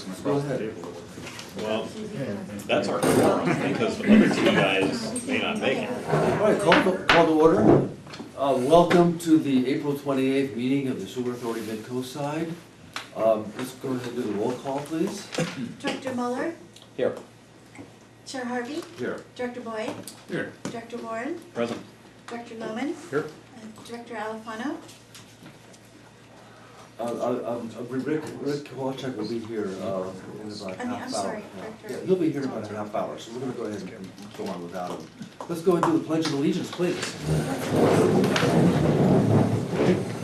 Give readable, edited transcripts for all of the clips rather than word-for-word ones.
Let's go ahead. Well, that's our quorum, because the other two guys may not make it. All right, call to order. Welcome to the April 28th meeting of the Sewer Authority Midcoastside. Let's go ahead and do the roll call, please. Director Muller, Here. Chair Harvey, Here. Director Boyd, Here. Director Warren, Present. Director Lohman, Here. and Director Alfano. Rick Kowalczyk will be here in about a half hour. I'm sorry, Yeah, Director. he'll be here in about a half hour, so we're gonna go ahead and go on without him. Let's go and do the Pledge of Allegiance, please.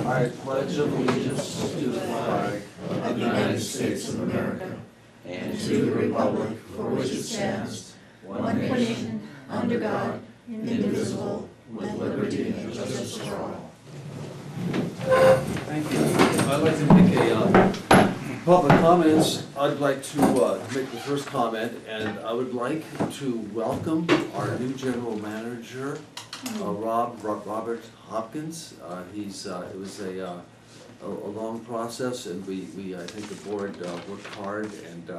I pledge allegiance to the flag of the United States of America and to the republic for which it stands, one nation, under God, indivisible, with liberty and justice for all. Thank you. I'd like to make a public comments. I'd like to make the first comment, and I would like to welcome our new general manager, Robert Hopkins. It was a long process, and we I think the board worked hard, and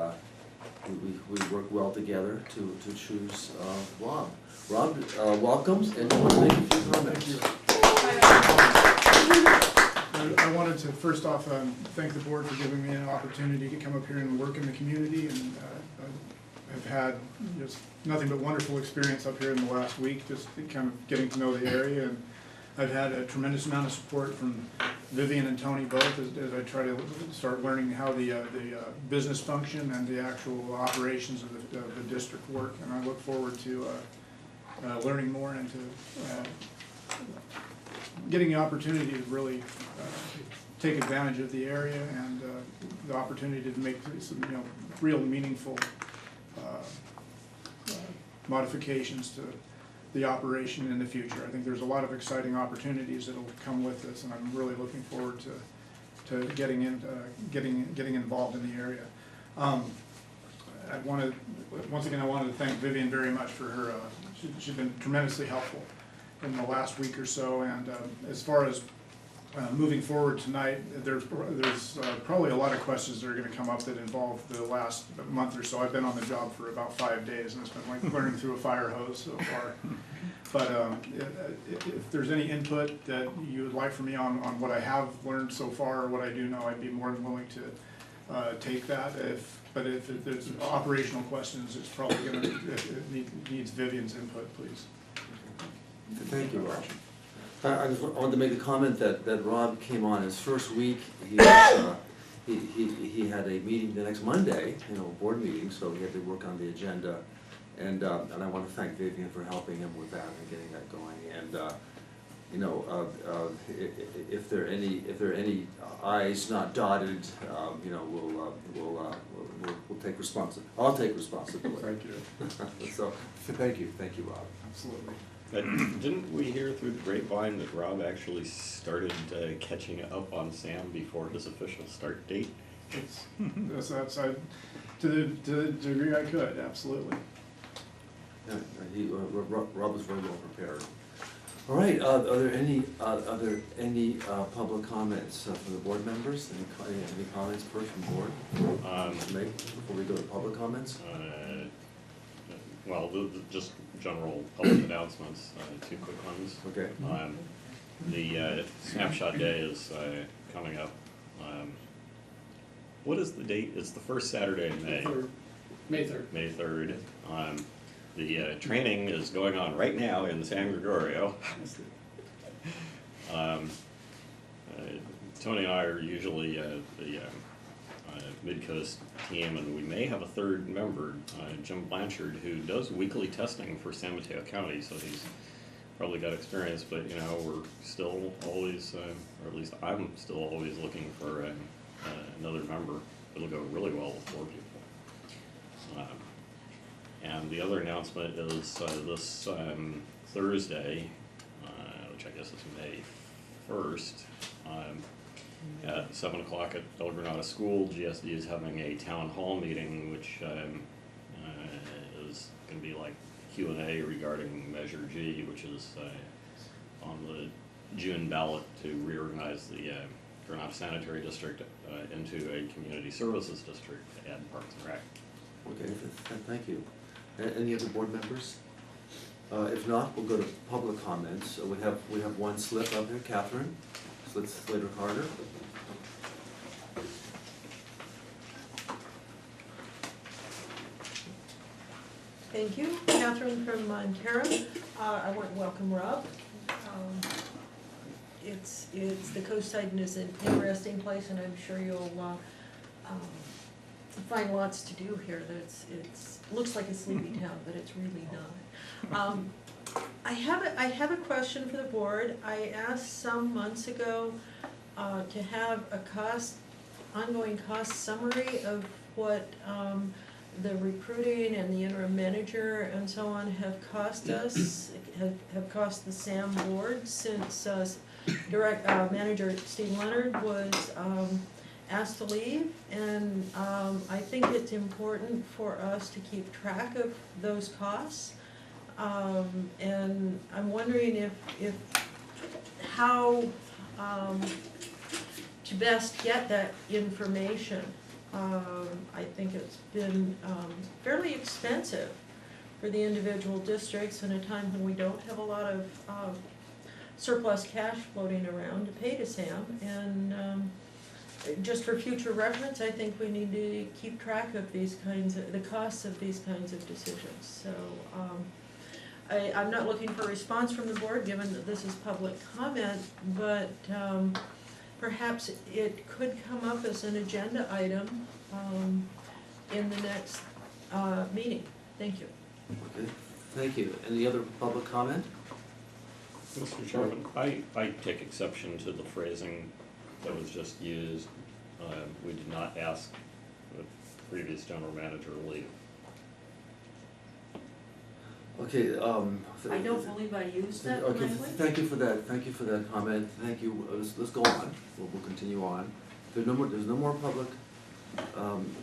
we worked well together to choose Rob. Rob, welcome, and I want to make a few comments. I wanted to first off thank the board for giving me an opportunity to come up here and work in the community, and I've had just nothing but wonderful experience up here in the last week, just kind of getting to know the area, and I've had a tremendous amount of support from Vivian and Tony both as I try to start learning how the business function and the actual operations of the district work, and I look forward to learning more and to getting the opportunity to really take advantage of the area and the opportunity to make some real meaningful modifications to the operation in the future. I think there's a lot of exciting opportunities that will come with this, and I'm really looking forward to getting involved in the area. Once again I wanted to thank Vivian very much for her. She's been tremendously helpful in the last week or so, and as far as moving forward tonight, there's probably a lot of questions that are going to come up that involve the last month or so. I've been on the job for about 5 days, and it's been like learning through a fire hose so far. But if there's any input that you would like from me on what I have learned so far or what I do know, I'd be more than willing to take that. But if there's operational questions, it's probably going to needs Vivian's input, please. Thank you, Rob. I just wanted to make a comment that Rob came on his first week. He had a meeting the next Monday, a board meeting, so he had to work on the agenda. And I want to thank Vivian for helping him with that and getting that going. And if there are any I's not dotted, we'll take responsibility. I'll take responsibility. Thank you. So thank you, Rob. Absolutely. Didn't we hear through the grapevine that Rob actually started catching up on Sam before his official start date? That's outside to the degree I could, absolutely. Yeah, Rob was very well prepared. All right, are there any public comments from the board members? Any comments first from the board? Before we go to public comments? Well, just general public announcements, 2 quick ones. Okay. The snapshot day is coming up. What is the date? It's the first Saturday in May. May 3rd. May 3rd. The training is going on right now in San Gregorio. Tony and I are usually the Midcoast team, and we may have a third member, Jim Blanchard, who does weekly testing for San Mateo County, so he's probably got experience, but we're still always, or at least I'm still always looking for another member. It'll go really well with 4 people. And the other announcement is this Thursday, which I guess is May 1st, at 7 o'clock at El Granada School, GSD is having a town hall meeting, which is going to be like Q&A regarding Measure G, which is on the June ballot to reorganize the turn off sanitary district into a community services district to add Parks and Rec. Okay, thank you. Any other board members? If not, we'll go to public comments. We have one slip up here, Catherine Slater Carter. Thank you, Catherine from Montero. I want to welcome Rob. It's the Coastside is an interesting place, and I'm sure you'll find lots to do here. It's looks like a sleepy town, but it's really not. I have a question for the board. I asked some months ago to have a ongoing cost summary of what the recruiting and the interim manager and so on have cost us, have cost the SAM board since Manager Steve Leonard was asked to leave. And I think it's important for us to keep track of those costs. And I'm wondering if how to best get that information. I think it's been fairly expensive for the individual districts in a time when we don't have a lot of surplus cash floating around to pay to SAM. And just for future reference, I think we need to keep track of these kinds of, the costs of these kinds of decisions. So I'm not looking for a response from the board, given that this is public comment, but perhaps it could come up as an agenda item in the next meeting. Thank you. Okay, thank you. Any other public comment? Mr. Chairman, I take exception to the phrasing that was just used. We did not ask the previous general manager to leave. Okay, I don't believe I used that okay, language. thank you for that comment. Thank you. Let's go on. We'll continue on. There's no more public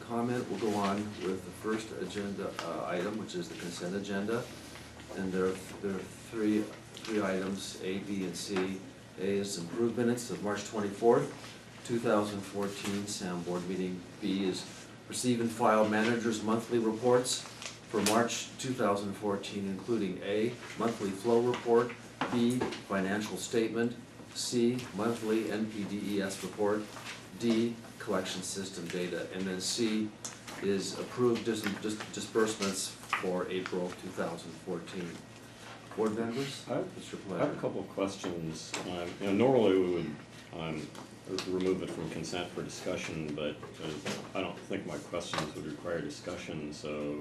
comment. We'll go on with the first agenda item, which is the consent agenda. And there are three items, A, B, and C. A is approved minutes of March 24th, 2014 SAM board meeting. B is receive and file managers' monthly reports for March 2014, including A, monthly flow report, B, financial statement, C, monthly NPDES report, D, collection system data, and then C is approved disbursements for April 2014. Board members, what's your I pleasure? have a couple of questions. Normally we would remove it from consent for discussion, but I don't think my questions would require discussion, so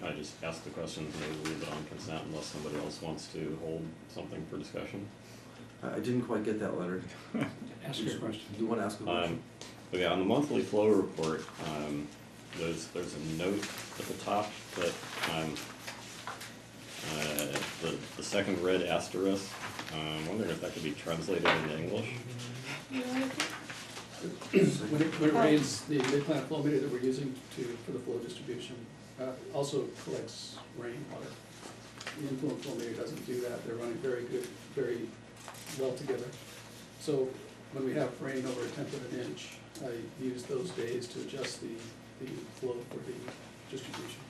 can I just ask the questions and maybe leave it on consent unless somebody else wants to hold something for discussion? I didn't quite get that, Leonard. Ask your question. Do you want to ask a question? Okay, on the monthly flow report, there's a note at the top that the second red asterisk. I'm wondering if that could be translated into English. When it rains, the mid-plant flow meter that we're using for the flow distribution also collects rainwater. The influent flow meter doesn't do that. They're running very good, very well together. So when we have rain over 1/10 of an inch, I use those days to adjust the flow for the distribution.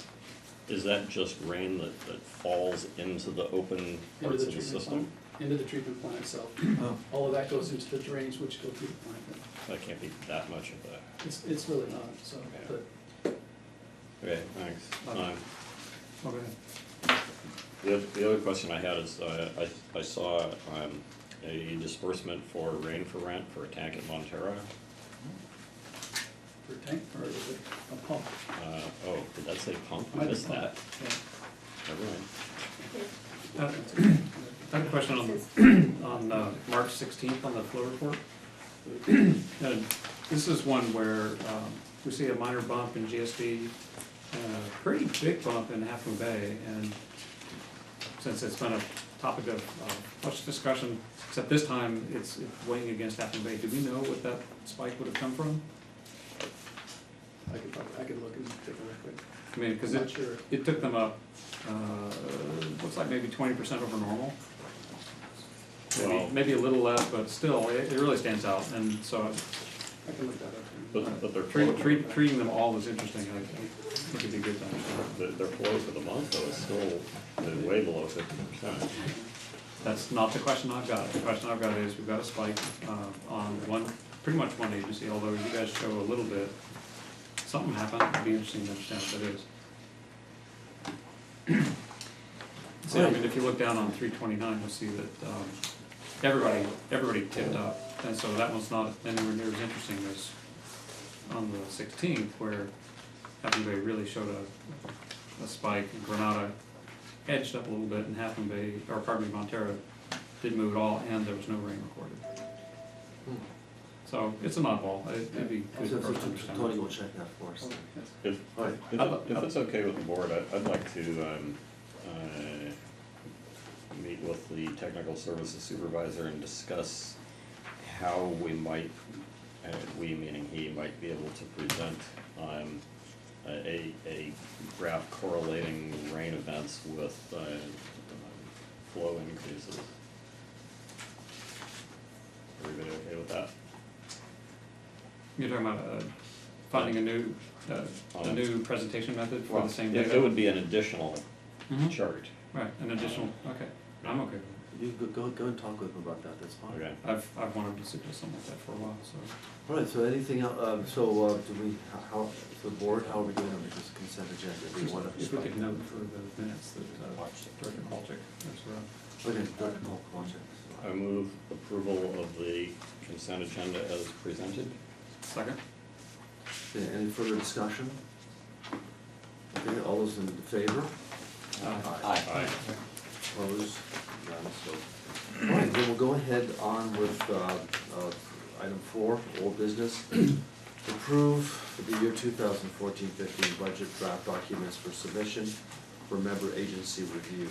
Is that just rain that falls into the open parts of the system? Into the treatment plant itself. All of that goes into the drains which go through the plant. That can't be that much of that. It's really not, so. Okay. But Okay, thanks. okay. The other question I had is, I saw a disbursement for rain for rent for a tank at Montero. For a tank, or is it a pump? Oh, did that say pump? I Might be missed pump, that. yeah. Never mind. I have a question on March 16th on the flow report. This is one where we see a minor bump in GSD, pretty big bump in Half Moon Bay, and since it's been a topic of much discussion, except this time it's weighing against Half Moon Bay, do we know what that spike would have come from? I could look and take a look, but I mean, because not sure. it took them up, looks like maybe 20% over normal. Well- maybe a little less, but still, it really stands out, and so I can look that up. But their treating them all is interesting, I think it'd be good to understand. their flow for the month though is still way below 50%. That's not the question I've got. The question I've got is, we've got a spike on pretty much one agency, although you guys show a little bit. Something happened, it'd be interesting to understand what that is. So, I mean, if you look down on 329, you'll see that everybody tipped up, and so that one's not anywhere near as interesting as on the 16th, where Half Bay really showed a spike, and Granada edged up a little bit, and Montero didn't move at all, and there was no rain recorded. So it's an oddball. It'd be good So, for us to understand. Tony will check that for us. If, All right. if it's okay with the board, I'd like to meet with the technical services supervisor and discuss how we might, we meaning he, might be able to present a graph correlating rain events with flow increases. Everybody okay with that? You're talking about finding a new presentation method for the same data? It would be an additional Mhm. chart. Right, an additional, okay, I'm okay with it. You go and talk with him about that, that's fine. Okay. I've wanted to suggest something like that for a while, so. All right, so anything else, the board, how are we doing on this consent agenda? Do you want to? If we could note for the minutes that Director Kolchak is around. Okay, Dr. Kolchak. I move approval of the consent agenda as presented. Second? Okay, any further discussion? Okay, all those in favor? Aye. Opposed? None, so. All right, then we'll go ahead on with item 4, old business. Approve for the year 2014-15 budget draft documents for submission for member agency review.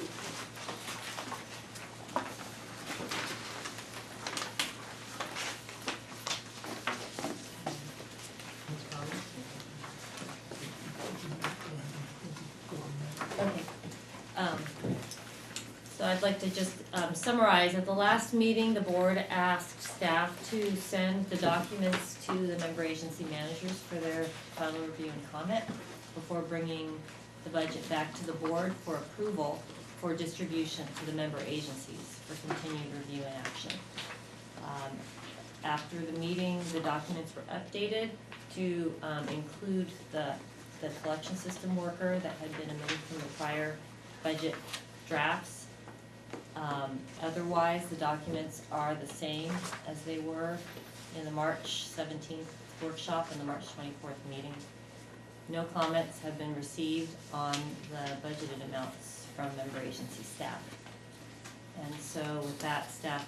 Okay. So I'd like to just summarize, at the last meeting, the board asked staff to send the documents to the member agency managers for their final review and comment before bringing the budget back to the board for approval for distribution to the member agencies for continued review and action. After the meeting, the documents were updated to include the collection system worker that had been omitted from the prior budget drafts. Otherwise, the documents are the same as they were in the March 17th workshop and the March 24th meeting. No comments have been received on the budgeted amounts from member agency staff. And so with that, staff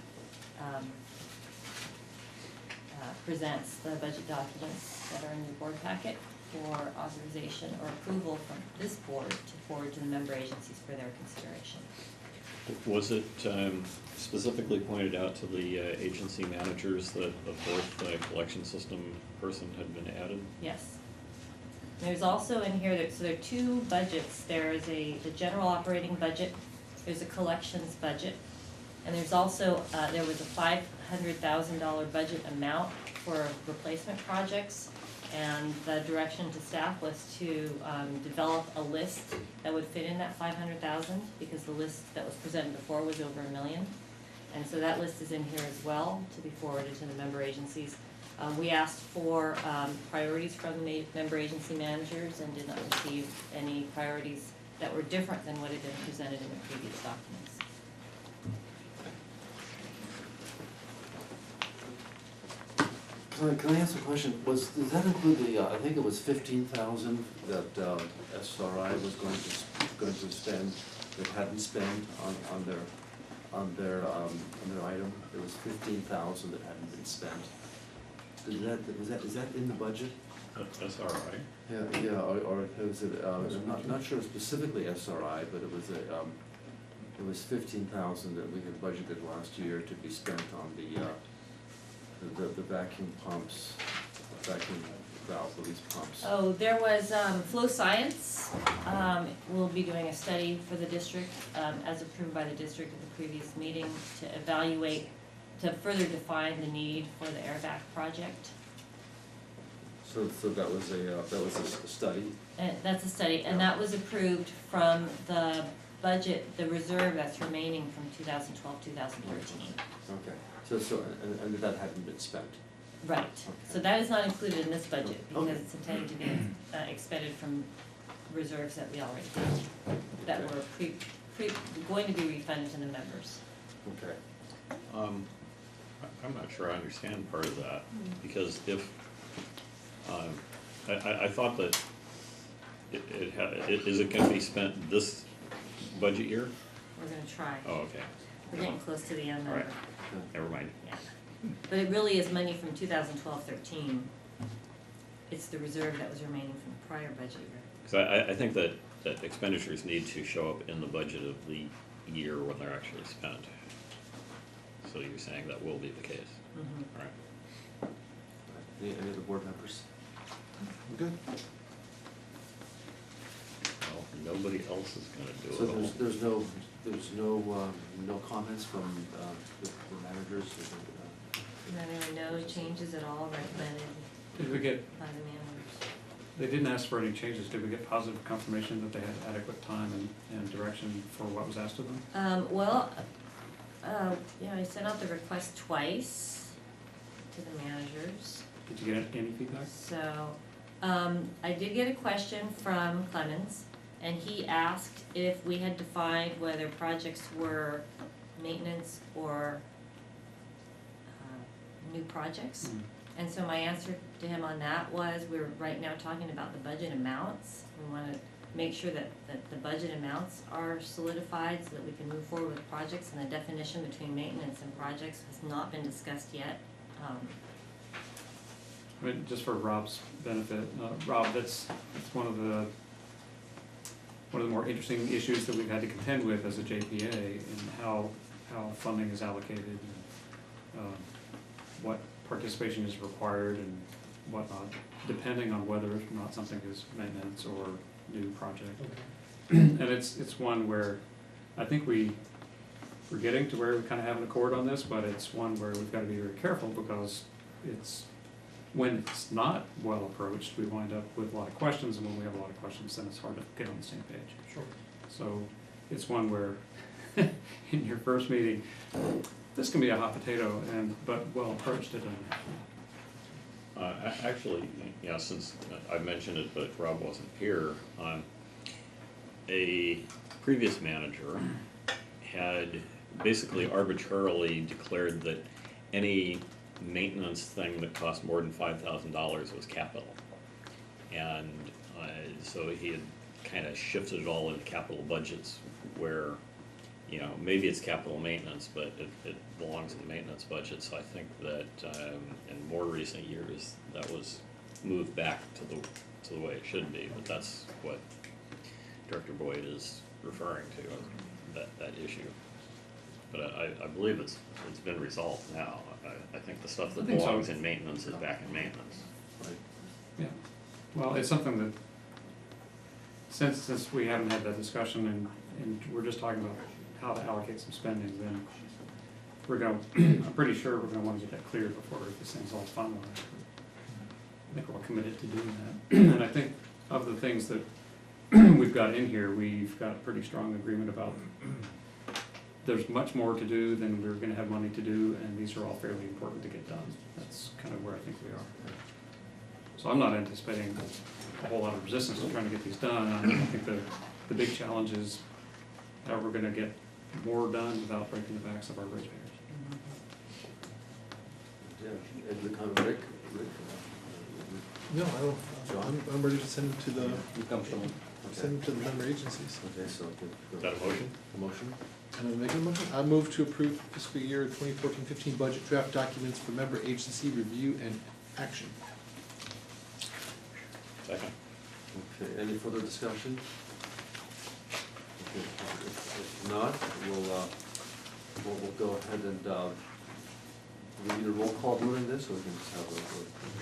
presents the budget documents that are in your board packet for authorization or approval from this board to forward to the member agencies for their consideration. Was it specifically pointed out to the agency managers that a fourth collection system person had been added? Yes. There's also in here, so there are two budgets. There's the general operating budget, there's a collections budget, and there's also, there was a $500,000 budget amount for replacement projects, and the direction to staff was to develop a list that would fit in that $500,000, because the list that was presented before was over $1 million. And so that list is in here as well to be forwarded to the member agencies. We asked for priorities from the member agency managers and did not receive any priorities that were different than what had been presented in the previous documents. Can I ask a question? Does that include the, I think it was 15,000 that SRI was going to spend, that hadn't spent on their item? There was 15,000 that hadn't been spent. Is that in the budget? That's all right. Yeah, or was it, I'm not sure specifically SRI, but it was 15,000 that we had budgeted last year to be spent on the vacuum pumps, vacuum valves of these pumps? Oh, there was, Flow Science, will be doing a study for the district, as approved by the district at the previous meeting, to evaluate, to further define the need for the airback project. So that was a study? And that's a study, and that was approved from the budget, the reserve that's remaining from 2012, 2013. Okay, and that hadn't been spent? Right, so that is not included in this budget, because it's intended to be expended from reserves that we already have, that were going to be refunded to the members. Okay. I'm not sure I understand part of that, because if, I thought that is it gonna be spent this budget year? We're gonna try. Oh, okay. We're getting close to the end All right, of it. never mind. Yeah. But it really is money from 2012-13. It's the reserve that was remaining from the prior budget year. Because I think that expenditures need to show up in the budget of the year when they're actually spent. So you're saying that will be the case? Mhm. All right. Any other board members? Good. Well, nobody else is gonna do it So all. there's no comments from the managers or And then there were no changes at all recommended Did we get, by the managers. they didn't ask for any changes, did we get positive confirmation that they had adequate time and direction for what was asked of them? Yeah, I sent out the request twice to the managers. Did you get any feedback? So, I did get a question from Clemens, and he asked if we had defined whether projects were maintenance or new projects. Mm. And so my answer to him on that was, we're right now talking about the budget amounts. We wanna make sure that the budget amounts are solidified so that we can move forward with projects, and the definition between maintenance and projects has not been discussed yet. I mean, just for Rob's benefit, Rob, that's one of the more interesting issues that we've had to contend with as a JPA, and how funding is allocated, and what participation is required and whatnot, depending on whether or not something is maintenance or new project. And it's one where I think we're getting to where we kind of have an accord on this, but it's one where we've got to be very careful, because when it's not well approached, we wind up with a lot of questions, and when we have a lot of questions, then it's hard to get on the same page. Sure. So it's one where, in your first meeting, this can be a hot potato, but well approached, it doesn't have to be. Actually, yeah, since I mentioned it, but Rob wasn't here, a previous manager had basically arbitrarily declared that any maintenance thing that cost more than $5,000 was capital. And so he had kind of shifted it all into capital budgets where, you know, maybe it's capital maintenance, but it belongs in the maintenance budget. So I think that in more recent years, that was moved back to the way it should be. But that's what Director Boyd is referring to, that issue. But I believe it's been resolved now. I think the stuff that I think so. belongs in maintenance is back in maintenance. Right. Yeah, well, it's something that, since we haven't had that discussion, and we're just talking about how to allocate some spending, then we're gonna, I'm pretty sure we're gonna wanna get that cleared before this thing's all finalized. I think we're all committed to doing that. And I think of the things that we've got in here, we've got pretty strong agreement about there's much more to do than we're gonna have money to do, and these are all fairly important to get done. That's kind of where I think we are. So I'm not anticipating a whole lot of resistance to trying to get these done. I think the big challenge is how we're gonna get more done without breaking the backs of our ratepayers. Yeah, and the comment, Rick? No, I don't, I'm ready to send them to the, Okay. send them to the member agencies. Okay, so Is that a motion? A motion? And I'm making a motion, I move to approve fiscal year 2014-15 budget draft documents for member agency review and action. Second. Okay, any further discussion? Okay, if not, we'll go ahead and we need a roll call doing this, or we can just have a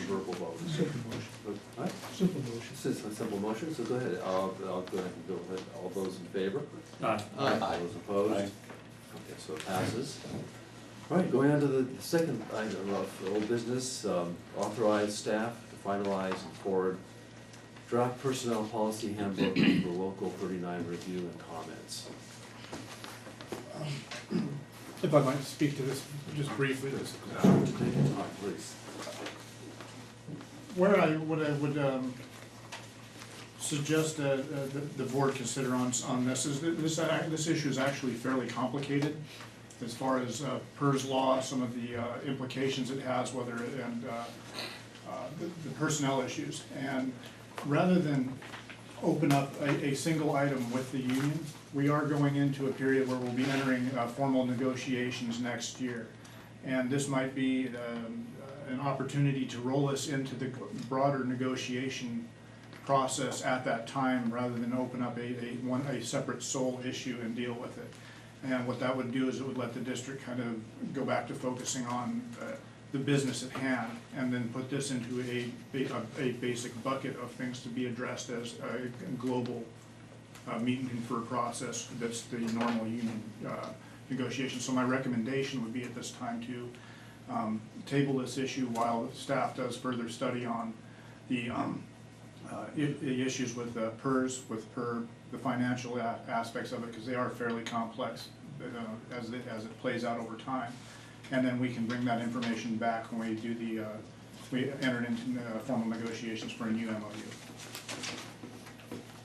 verbal vote? Simple motion. What? Simple motion. This is a simple motion, so go ahead, I'll go ahead and go ahead. All those in favor? Aye. Aye. All those opposed? Aye. Okay, so it passes. All right, going on to the second item of old business, authorize staff to finalize and forward draft personnel policy handbook for local 39 review and comments. If I might speak to this just briefly, this, Take your time, please. where I would suggest the board consider on this is that this issue is actually fairly complicated as far as PERS law, some of the implications it has, and the personnel issues. And rather than open up a single item with the union, we are going into a period where we'll be entering formal negotiations next year. And this might be an opportunity to roll us into the broader negotiation process at that time, rather than open up a separate sole issue and deal with it. And what that would do is it would let the district kind of go back to focusing on the business at hand, and then put this into a basic bucket of things to be addressed as a global meet and confer process that's the normal union negotiation. So my recommendation would be at this time to table this issue while staff does further study on the issues with PERS, the financial aspects of it, because they are fairly complex as it plays out over time. And then we can bring that information back when we do we enter into formal negotiations for a new MOU.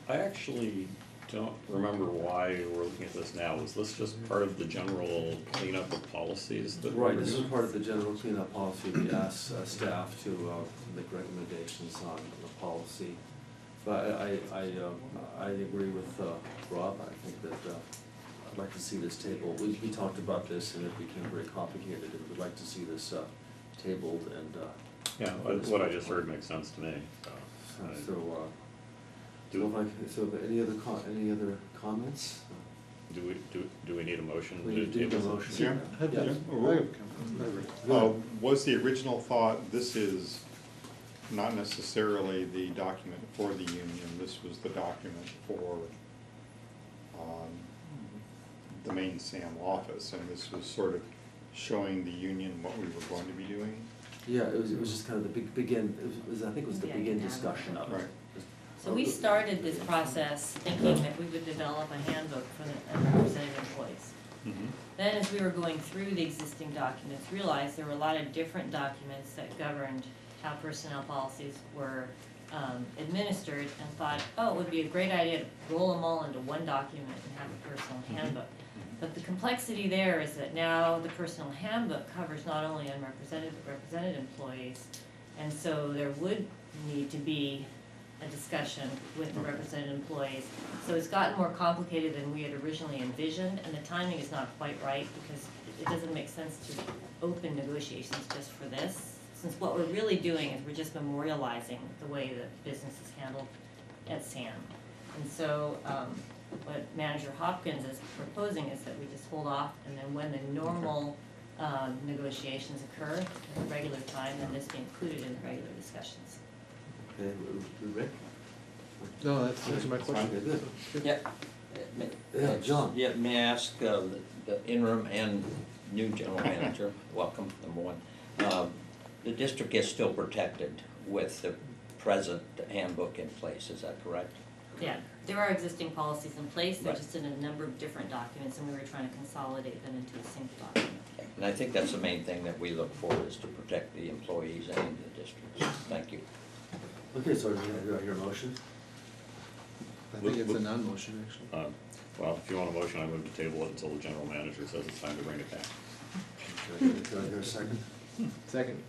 I actually don't remember why we're looking at this now. Is this just part of the general cleanup of policies that we're Right, this is doing? part of the general cleanup policy. We ask staff to make recommendations on the policy. But I agree with Rob. I think that I'd like to see this table. We talked about this and it became very complicated, and we'd like to see this tabled and. Yeah, what I just heard makes sense to me. So any other comments? Do we need a motion? We to do the table? motion. Yeah. Was the original thought, this is not necessarily the document for the union, this was the document for the main SAM office, and this was sort of showing the union what we were going to be doing? Yeah, it was just kind of the begin, I think it was the begin discussion of it. Right. So we started this process thinking that we would develop a handbook for the unrepresented employees. Mhm. Then as we were going through the existing documents, realized there were a lot of different documents that governed how personnel policies were administered, and thought, oh, it would be a great idea to roll them all into one document and have a personal handbook. But the complexity there is that now the personal handbook covers not only unrepresented but represented employees. And so there would need to be a discussion with the represented employees. So it's gotten more complicated than we had originally envisioned, and the timing is not quite right, because it doesn't make sense to open negotiations just for this, since what we're really doing is we're just memorializing the way that business is handled at SAM. And so what Manager Hopkins is proposing is that we just hold off, and then when the normal negotiations occur at a regular time, then this be included in the regular discussions. Okay, Rick? No, that's my question. Okay, good. Yeah. Yeah, John. Yeah, may I ask the interim and new general manager, welcome, number one. The district is still protected with the present handbook in place, is that correct? Yeah, there are existing policies in place, they're Right. just in a number of different documents, and we were trying to consolidate them into a single document. And I think that's the main thing that we look for, is to protect the employees and the district. Thank you. Okay, so do I hear a motion? I think it's a non-motion, actually. Well, if you want a motion, I move to table it until the general manager says it's time to bring it back. Do I hear a second? Second.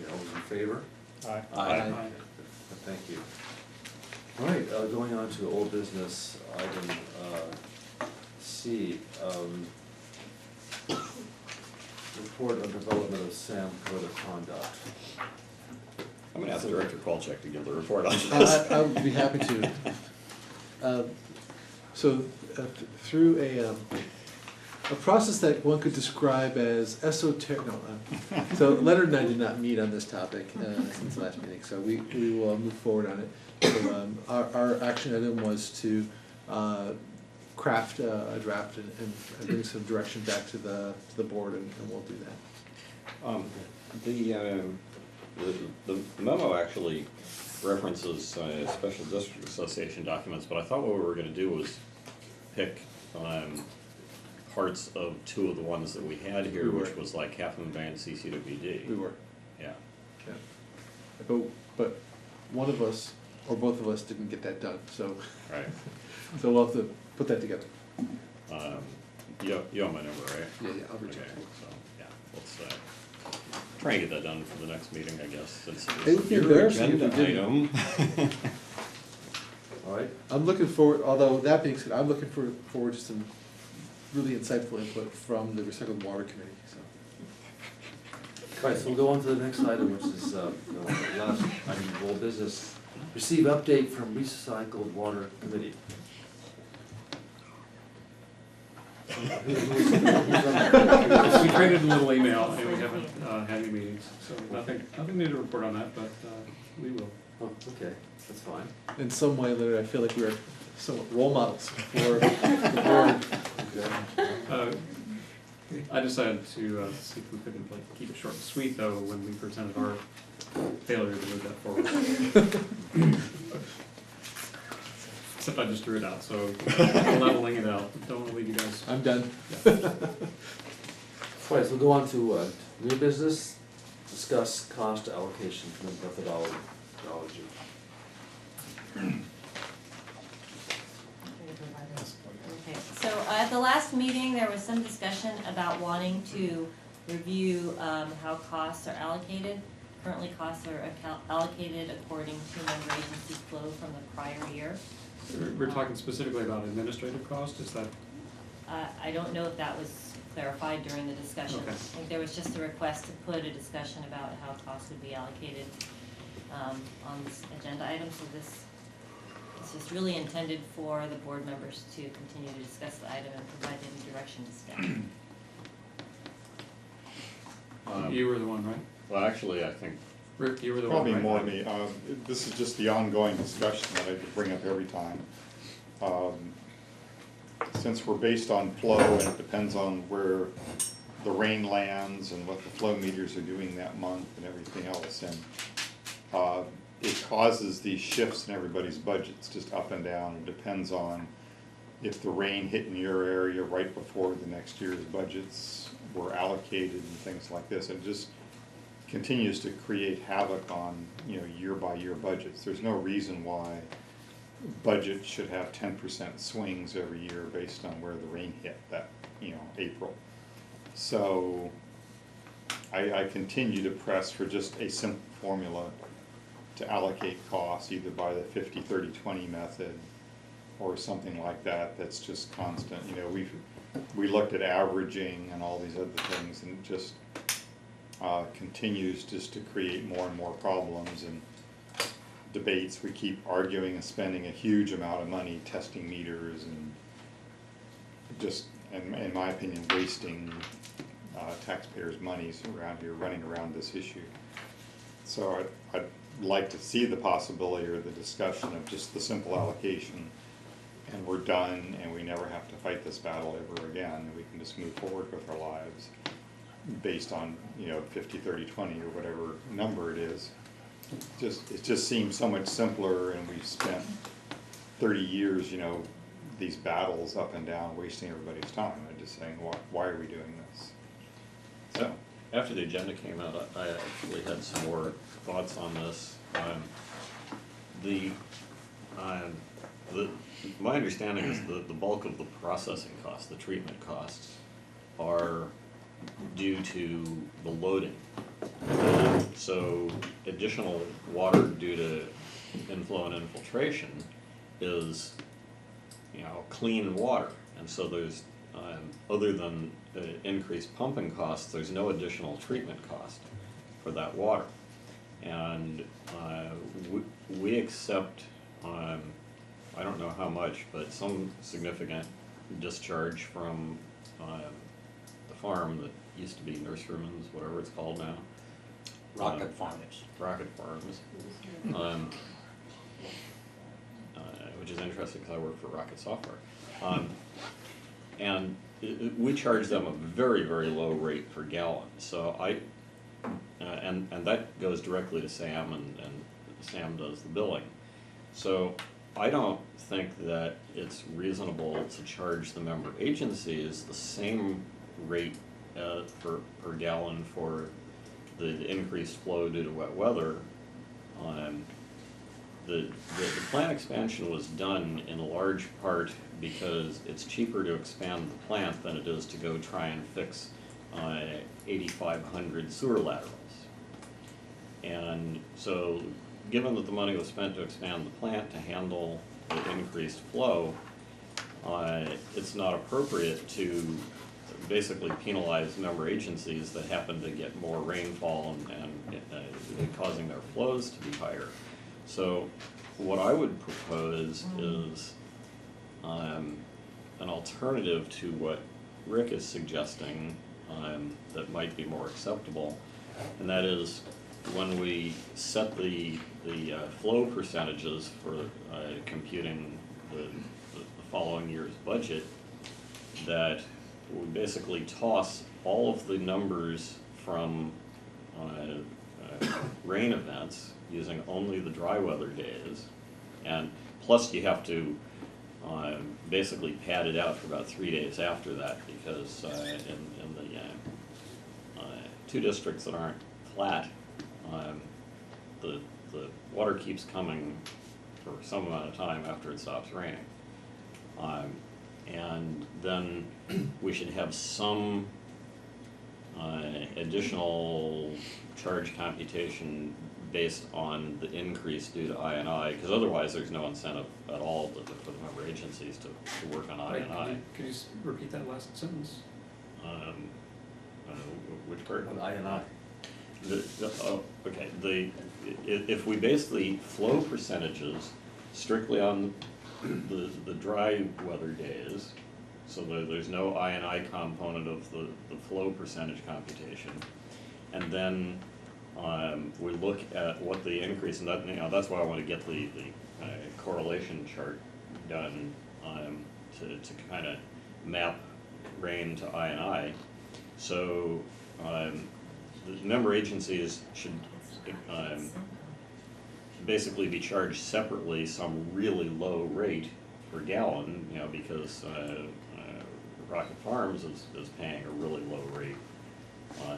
Okay, all those in favor? Aye. Thank you. All right, going on to old business, item C. Report on development of SAM code of conduct. I'm gonna ask Director Kolchak to give the report on this. I would be happy to. So through a process that one could describe as esoteric, no. So Leonard and I did not meet on this topic since the last meeting, so we will move forward on it. So, our action item was to craft a draft and bring some direction back to the board, and we'll do that. The memo actually references special district association documents, but I thought what we were gonna do was pick parts of two of the ones that we had here, We were. which was like half of them and CCWD. We were, Yeah. yeah. But one of us, or both of us, didn't get that done, so, Right. so we'll have to put that together. You have my number, right? Yeah, I'll reach Okay, out to you. so, yeah, let's try and get that done for the next meeting, I guess, since It would it's be your embarrassing if agenda we didn't. item. All right, I'm looking forward, although that being said, I'm looking forward to some really insightful input from the Recycled Water Committee, so. all right, so we'll go on to the next item, which is, the last item of old business. Receive update from Recycled Water Committee. We traded a little email, and we haven't had any meetings, so nothing new to report on that, but we will. Oh, okay, that's fine. In some way, Leonard, I feel like we're somewhat role models for the board. Okay. I decided to see if we couldn't keep it short and sweet, though, when we presented our failure to move that forward. Except I just threw it out, so leveling it out. Don't want to leave you guys. I'm done. All right, so we'll go on to new business, discuss cost allocation methodology. Okay, so at the last meeting, there was some discussion about wanting to review how costs are allocated. Currently, costs are allocated according to member agency flow from the prior year. We're talking specifically about administrative cost, is that? I don't know if that was clarified during the discussion. Okay. I think there was just a request to put a discussion about how costs would be allocated on this agenda item, so this is just really intended for the board members to continue to discuss the item and provide any direction to staff. You were the one, right? Well, actually, I think, Rick, you were the one, Probably right? more me. This is just the ongoing discussion that I could bring up every time. Since we're based on flow and it depends on where the rain lands and what the flow meters are doing that month and everything else, and it causes these shifts in everybody's budgets, just up and down. It depends on if the rain hit in your area right before the next year's budgets were allocated and things like this. It just continues to create havoc on, year by year budgets. There's no reason why budgets should have 10% swings every year based on where the rain hit that, April. So I continue to press for just a simple formula to allocate costs, either by the 50-30-20 method or something like that, that's just constant. We looked at averaging and all these other things, and it just continues just to create more and more problems and debates. We keep arguing and spending a huge amount of money testing meters and just, in my opinion, wasting taxpayers' monies around here running around this issue. So I'd like to see the possibility or the discussion of just the simple allocation, and we're done and we never have to fight this battle ever again, and we can just move forward with our lives based on 50-30-20 or whatever number it is. It just seems so much simpler, and we've spent 30 years these battles up and down, wasting everybody's time. I'm just saying, why are we doing this? So after the agenda came out, I actually had some more thoughts on this. My understanding is the bulk of the processing costs, the treatment costs, are due to the loading. So additional water due to inflow and infiltration is, clean water. And so there's, other than increased pumping costs, there's no additional treatment cost for that water. And we accept, I don't know how much, but some significant discharge from the farm that used to be Nurseryman's, whatever it's called now. Rocket Farms. Rocket Farms. Which is interesting because I work for Rocket Software. And we charge them a very, very low rate per gallon. So and that goes directly to Sam, and Sam does the billing. So I don't think that it's reasonable to charge the member agencies the same rate per gallon for the increased flow due to wet weather. The plant expansion was done in large part because it's cheaper to expand the plant than it is to go try and fix 8,500 sewer laterals. And so, given that the money was spent to expand the plant to handle the increased flow, it's not appropriate to basically penalize member agencies that happen to get more rainfall and causing their flows to be higher. So what I would propose is an alternative to what Rick is suggesting that might be more acceptable, and that is when we set the flow percentages for computing the following year's budget, that we basically toss all of the numbers from rain events using only the dry weather days, and plus you have to basically pad it out for about 3 days after that, because in the two districts that aren't flat, the water keeps coming for some amount of time after it stops raining. And then we should have some additional charge computation based on the increase due to I&I, because otherwise there's no incentive at all for the member agencies to work on I&I. Could you repeat that last sentence? Which part? On I&I. Okay, if we base the flow percentages strictly on the dry weather days, so there's no I&I component of the flow percentage computation, and then we look at what the increase, and that's why I want to get the correlation chart done to kind of map rain to I&I. So the member agencies should basically be charged separately some really low rate per gallon, because Rocket Farms is paying a really low rate.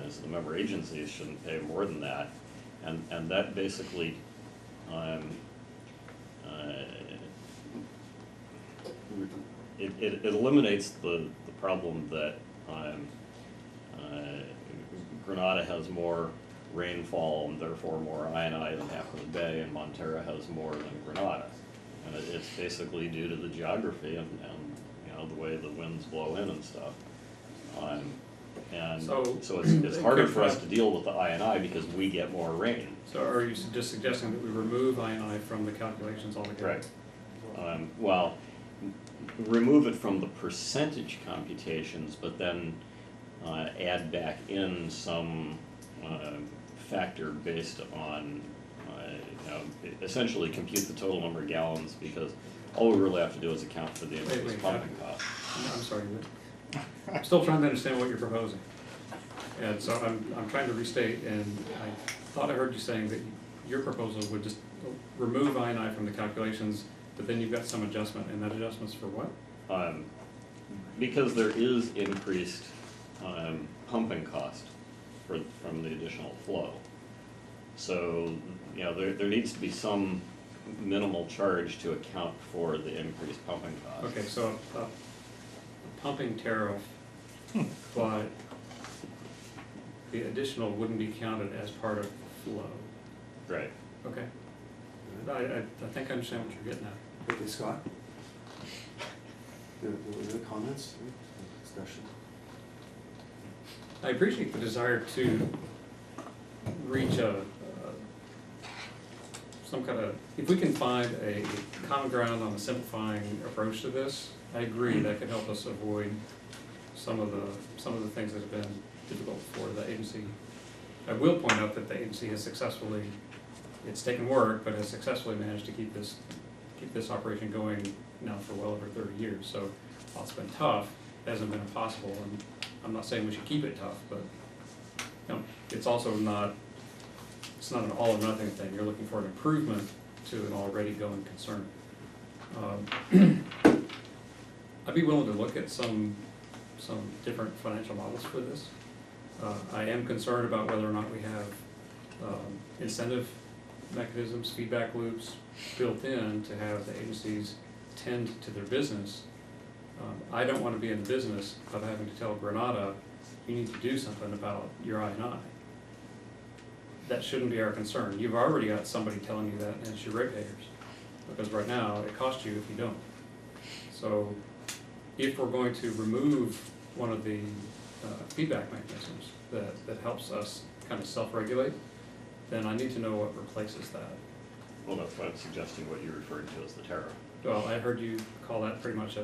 So the member agencies shouldn't pay more than that, and that basically it eliminates the problem that Grenada has more rainfall and therefore more I&I than half of the bay, and Montera has more than Grenada. And it's basically due to the geography and the way the winds blow in and stuff. And so it's harder for us to deal with the I&I because we get more rain. So are you just suggesting that we remove I&I from the calculations altogether? Correct. Well, remove it from the percentage computations, but then add back in some factor based on, essentially compute the total number of gallons, because all we really have to do is account for the increased pumping cost. I'm sorry, I'm still trying to understand what you're proposing. And so I'm trying to restate, and I thought I heard you saying that your proposal would just remove I&I from the calculations, but then you've got some adjustment, and that adjustment's for what? Because there is increased pumping cost from the additional flow. So, there needs to be some minimal charge to account for the increased pumping cost. Okay, so a pumping tariff, but the additional wouldn't be counted as part of the flow. Right. Okay. I think I understand what you're getting at. Okay, Scott? The comments, discussion? I appreciate the desire to reach some kind of, if we can find a common ground on a simplifying approach to this, I agree that could help us avoid some of the things that have been difficult for the agency. I will point out that the agency has successfully, it's taken work, but has successfully managed to keep this operation going now for well over 30 years. So while it's been tough, it hasn't been impossible, and I'm not saying we should keep it tough, but it's also not, it's not an all or nothing thing. You're looking for an improvement to an already going concern. I'd be willing to look at some different financial models for this. I am concerned about whether or not we have incentive mechanisms, feedback loops built in to have the agencies tend to their business. I don't want to be in the business of having to tell Granada, you need to do something about your I&I. That shouldn't be our concern. You've already got somebody telling you that, and it's your ratepayers. Because right now, it costs you if you don't. So if we're going to remove one of the feedback mechanisms that helps us kind of self-regulate, then I need to know what replaces that. Well, that's why I'm suggesting what you're referring to as the tariff. Well, I heard you call that pretty much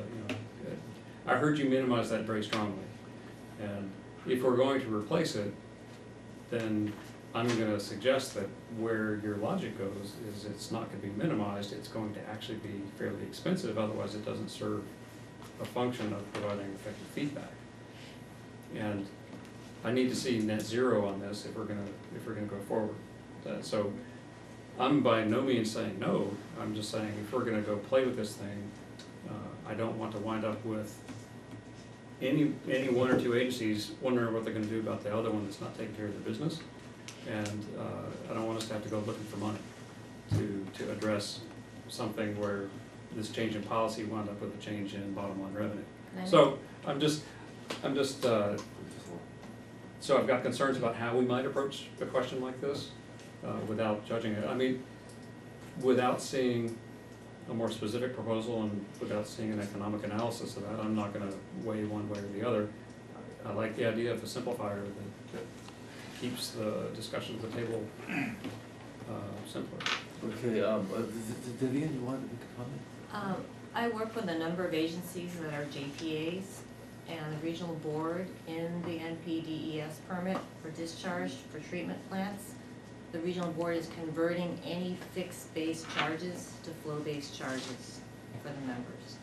I heard you minimize that very strongly. And if we're going to replace it, then I'm gonna suggest that where your logic goes is it's not gonna be minimized, it's going to actually be fairly expensive, otherwise it doesn't serve a function of providing effective feedback. And I need to see net zero on this if we're gonna go forward. So I'm by no means saying no, I'm just saying if we're gonna go play with this thing, I don't want to wind up with any one or two agencies wondering what they're gonna do about the other one that's not taking care of their business. And I don't want us to have to go looking for money to address something where this change in policy wound up with a change in bottom line revenue. So so I've got concerns about how we might approach a question like this without judging it. I mean, without seeing a more specific proposal and without seeing an economic analysis of that, I'm not gonna weigh one way or the other. I like the idea of a simplifier that keeps the discussion at the table simpler. Okay, Vivian, you want to make a comment? I work with a number of agencies that are JPAs and the regional board in the NPDES permit for discharge for treatment plants. The regional board is converting any fixed base charges to flow-based charges for the members.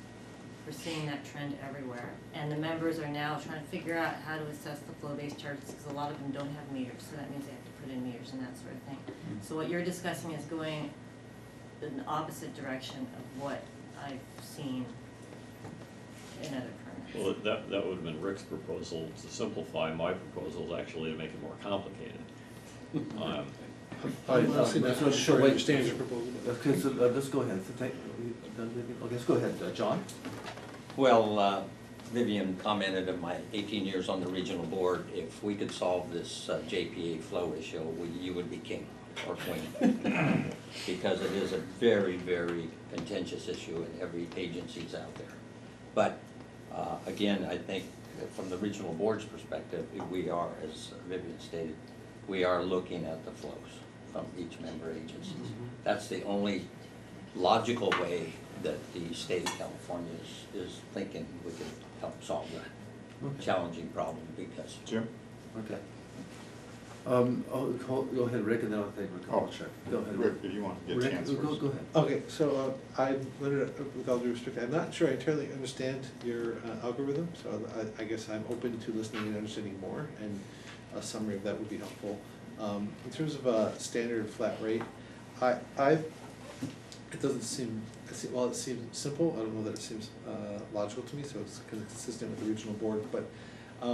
We're seeing that trend everywhere. And the members are now trying to figure out how to assess the flow-based charges because a lot of them don't have meters, so that means they have to put in meters and that sort of thing. So what you're discussing is going in the opposite direction of what I've seen in other permits. Well, that would have been Rick's proposal to simplify. My proposal is actually to make it more complicated. Honestly, that's not sure I understand your proposal. Okay, so let's go ahead. So okay, let's go ahead, John. Well, Vivian commented in my 18 years on the regional board, if we could solve this JPA flow issue, you would be king or queen. Because it is a very, very contentious issue in every agency's out there. But again, I think from the regional board's perspective, we are, as Vivian stated, we are looking at the flows from each member agencies. That's the only logical way that the state of California is thinking we can help solve that challenging problem because. Jim? Okay. Go ahead, Rick, and then I'll take Rick. Oh, Check. Go ahead, Rick, if you want to get a Rick, chance go first. ahead. Okay, so with all due respect, I'm not sure I entirely understand your algorithm, so I guess I'm open to listening and understanding more, and a summary of that would be helpful. In terms of a standard flat rate, it doesn't seem, while it seems simple, I don't know that it seems logical to me, so it's kind of consistent with the regional board, but I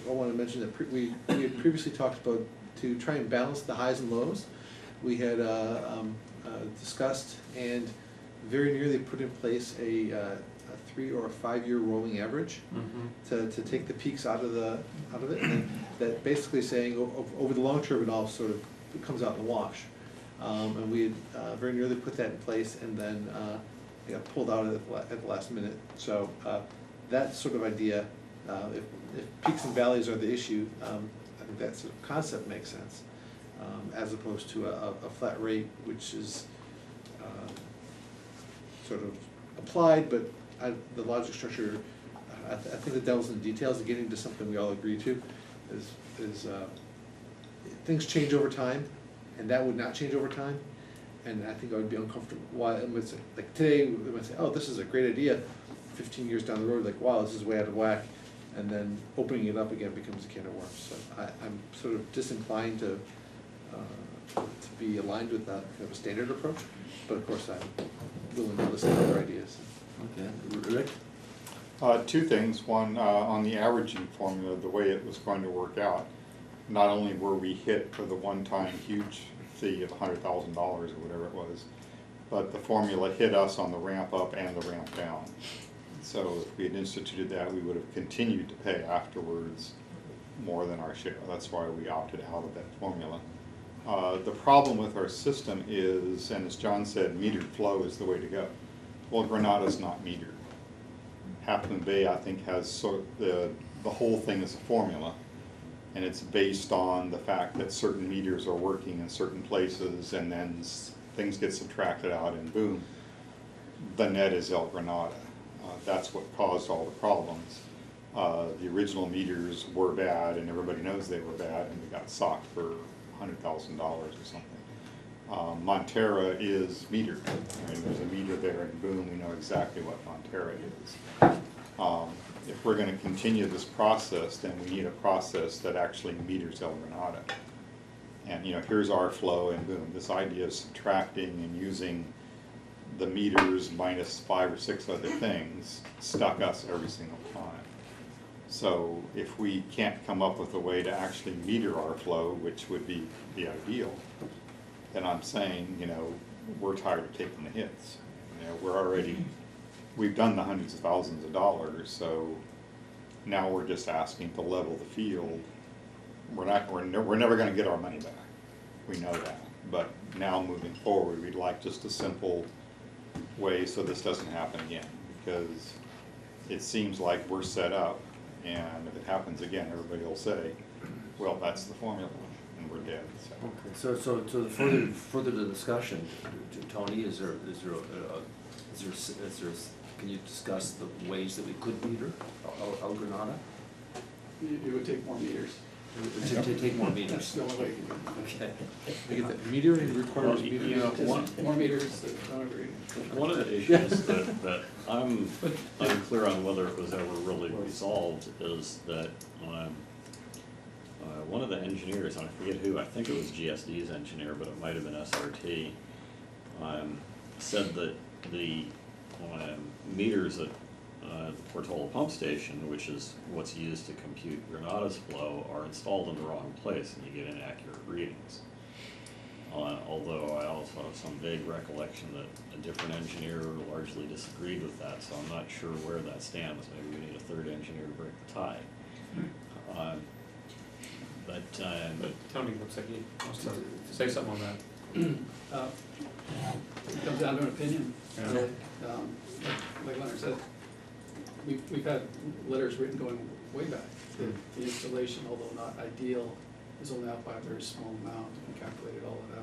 want to mention that we had previously talked about to try and balance the highs and lows. We had discussed and very nearly put in place a 3 or 5 year rolling average to take the peaks out of it, and that basically saying over the long term it all sort of comes out in the wash. And we had very nearly put that in place, and then it got pulled out at the last minute. So that sort of idea, if peaks and valleys are the issue, I think that sort of concept makes sense, as opposed to a flat rate, which is sort of applied, but the logic structure, I think the devil's in the details of getting to something we all agree to is things change over time, and that would not change over time. And I think I would be uncomfortable. Why, like today, we might say, oh, this is a great idea. 15 years down the road, like, wow, this is way out of whack. And then opening it up again becomes a can of worms. So I'm sort of disinclined to be aligned with that kind of a standard approach. But of course, I'm willing to listen to other ideas. Okay, Rick? Two things. One, on the averaging formula, the way it was going to work out, not only were we hit for the one-time huge fee of $100,000 or whatever it was, but the formula hit us on the ramp up and the ramp down. So if we had instituted that, we would have continued to pay afterwards more than our share. That's why we opted out of that formula. The problem with our system is, and as John said, metered flow is the way to go. Well, Granada's not metered. Half Moon Bay, I think, has sort of the whole thing is a formula, and it's based on the fact that certain meters are working in certain places, and then things get subtracted out, and boom, the net is El Granada. That's what caused all the problems. The original meters were bad, and everybody knows they were bad, and we got socked for $100,000 or something. Montera is metered. I mean, there's a meter there, and boom, we know exactly what Montera is. If we're going to continue this process, then we need a process that actually meters El Granada. And here's our flow, and boom, this idea of subtracting and using the meters minus 5 or 6 other things stuck us every single time. So if we can't come up with a way to actually meter our flow, which would be the ideal, then I'm saying, we're tired of taking the hits. We've done the hundreds of thousands of dollars, so now we're just asking to level the field. We're never going to get our money back. We know that. But now moving forward, we'd like just a simple way so this doesn't happen again, because it seems like we're set up, and if it happens again, everybody will say, well, that's the formula, and we're dead. Okay, so to further the discussion, Tony, can you discuss the ways that we could meter El Granada? It would take more meters. To take more That's meters. the only way you can do it. Okay. I get that. Metering requires metering. Just more meters that don't agree. One of the issues that I'm unclear on whether it was ever really resolved is that one of the engineers, and I forget who, I think it was GSD's engineer, but it might have been SRT, said that the meters at the Portola pump station, which is what's used to compute Granada's flow, are installed in the wrong place and you get inaccurate readings. Although I also have some vague recollection that a different engineer largely disagreed with that, so I'm not sure where that stands. Maybe we need a third engineer to break the tie. But Tony looks like he wants to say something on that. It comes down to an opinion. Yeah. Like Leonard said, we've had letters written going way back. The installation, although not ideal, is only out by a very small amount. We calculated all that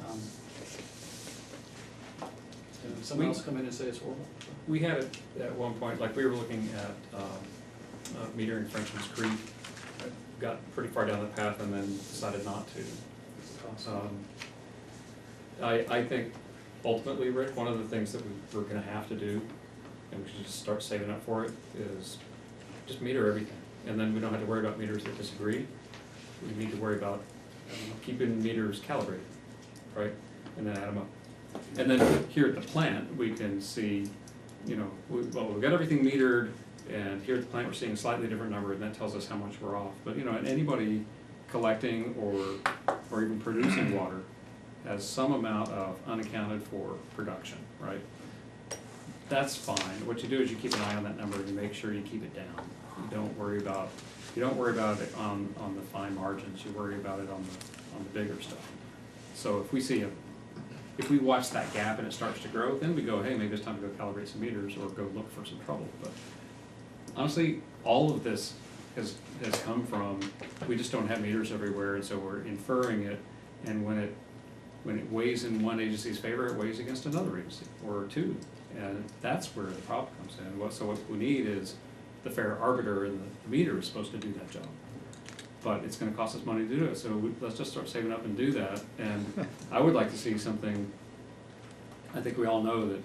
out. And someone else come in and say it's horrible. We had it at one point, like we were looking at metering Frenchman's Creek, got pretty far down the path and then decided not to. I think ultimately, Rick, one of the things that we're gonna have to do, and we should just start saving up for it, is just meter everything. And then we don't have to worry about meters that disagree. We need to worry about keeping meters calibrated, right? And then add them up. And then here at the plant, we can see, we've got everything metered, and here at the plant, we're seeing a slightly different number, and that tells us how much we're off. But, and anybody collecting or even producing water has some amount of unaccounted for production, right? That's fine. What you do is you keep an eye on that number and you make sure you keep it down. You don't worry about it on the fine margins. You worry about it on the bigger stuff. So if we watch that gap and it starts to grow, then we go, hey, maybe it's time to go calibrate some meters or go look for some trouble. But honestly, all of this has come from, we just don't have meters everywhere, and so we're inferring it, and when it weighs in one agency's favor, it weighs against another agency, or two. And that's where the problem comes in. So what we need is the fair arbiter, and the meter is supposed to do that job. But it's gonna cost us money to do it, so let's just start saving up and do that. And I would like to see something, I think we all know that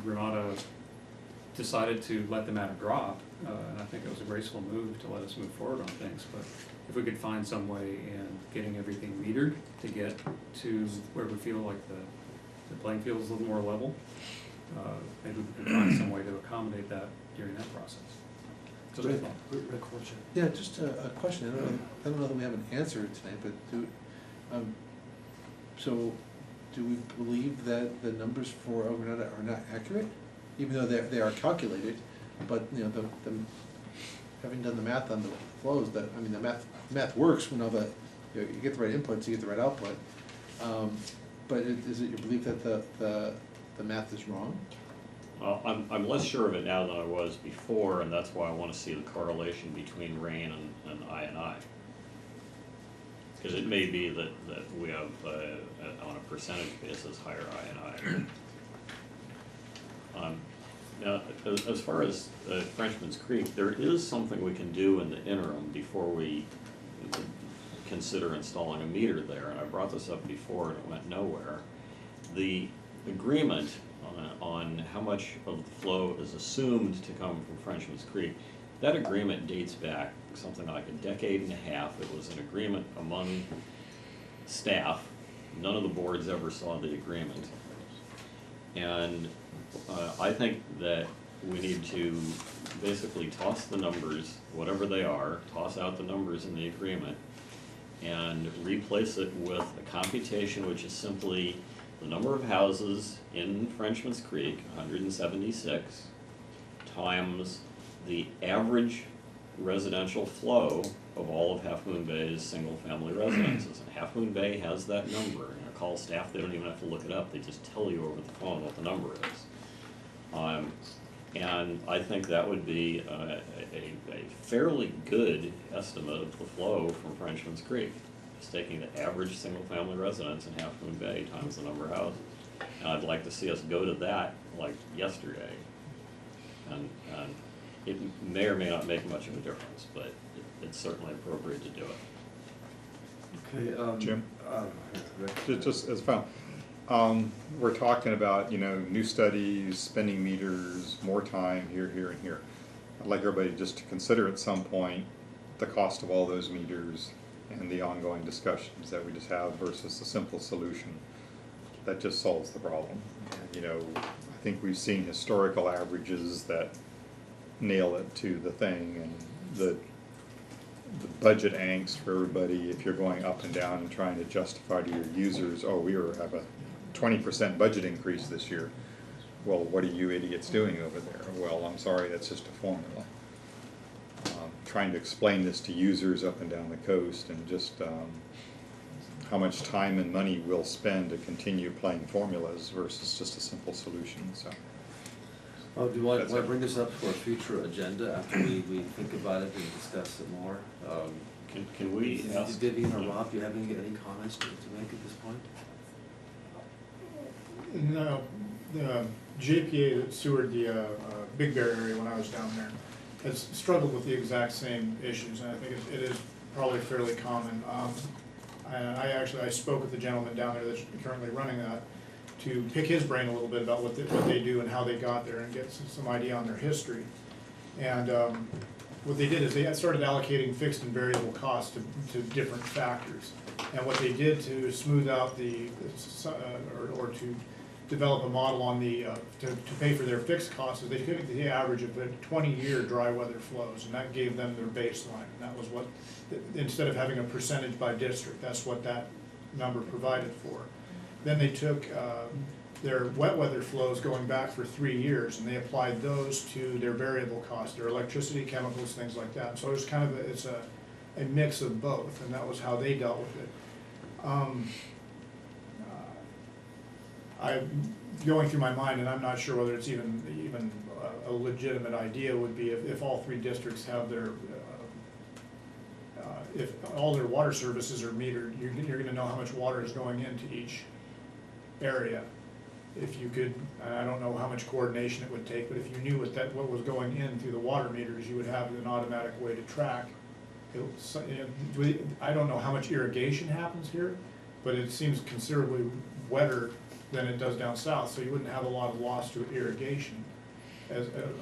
Granada decided to let the matter drop, and I think it was a graceful move to let us move forward on things. But if we could find some way in getting everything metered to get to where we feel like the playing field is a little more level, maybe we can find some way to accommodate that during that process. Just a thought. Yeah, just a question, I don't know that we have an answer tonight, but so do we believe that the numbers for El Granada are not accurate? Even though they are calculated, but, you know, having done the math on the flows, that, I mean, the math works when all the, you know, you get the right inputs, you get the right output. But is it your belief that the math is wrong? I'm less sure of it now than I was before, and that's why I want to see the correlation between rain and I. Because it may be that we have, on a percentage basis, higher I. Now, as far as Frenchman's Creek, there is something we can do in the interim before we consider installing a meter there, and I brought this up before and it went nowhere. The agreement on how much of the flow is assumed to come from Frenchman's Creek, that agreement dates back something like a decade and a half. It was an agreement among staff. None of the boards ever saw the agreement. And I think that we need to basically toss the numbers, whatever they are, toss out the numbers in the agreement, and replace it with a computation which is simply the number of houses in Frenchman's Creek, 176, times the average residential flow of all of Half Moon Bay's single-family residences. And Half Moon Bay has that number. And I call staff, they don't even have to look it up, they just tell you over the phone what the number is. And I think that would be a fairly good estimate of the flow from Frenchman's Creek. It's taking the average single-family residence in Half Moon Bay times the number of houses. And I'd like to see us go to that like yesterday. And it may or may not make much of a difference, but it's certainly appropriate to do it. Okay, Jim? Rick? Just as well, we're talking about, you know, new studies, spending meters, more time here, and here. I'd like everybody just to consider at some point the cost of all those meters and the ongoing discussions that we just have versus the simple solution that just solves the problem. And, you know, I think we've seen historical averages that nail it to the thing, and the budget angst for everybody if you're going up and down and trying to justify to your users, oh, we have a 20% budget increase this year. Well, what are you idiots doing over there? Well, I'm sorry, that's just a formula. Trying to explain this to users up and down the coast, and just how much time and money we'll spend to continue playing formulas versus just a simple solution. So. Oh, do you want to bring this up for a future agenda after we think about it and discuss it more? Can we ask? Vivian or Rob, do you have any comments to make at this point? No, the JPA that sewered the Big Bear area when I was down there has struggled with the exact same issues, and I think it is probably fairly common. I spoke with the gentleman down there that's currently running that to pick his brain a little bit about what they do and how they got there and get some idea on their history. And what they did is they started allocating fixed and variable costs to different factors. And what they did to smooth out or to develop a model on to pay for their fixed costs is they took the average of the 20-year dry weather flows, and that gave them their baseline. And that was what, instead of having a percentage by district, that's what that number provided for. Then they took their wet weather flows going back for 3 years, and they applied those to their variable costs, their electricity, chemicals, things like that. So it's kind of it's a mix of both, and that was how they dealt with it. I'm going through my mind, and I'm not sure whether it's even a legitimate idea, would be if all 3 districts have their if all their water services are metered, you're going to know how much water is going into each area, if you could, I don't know how much coordination it would take, but if you knew what was going in through the water meters, you would have an automatic way to track. I don't know how much irrigation happens here, but it seems considerably wetter than it does down south, so you wouldn't have a lot of loss to irrigation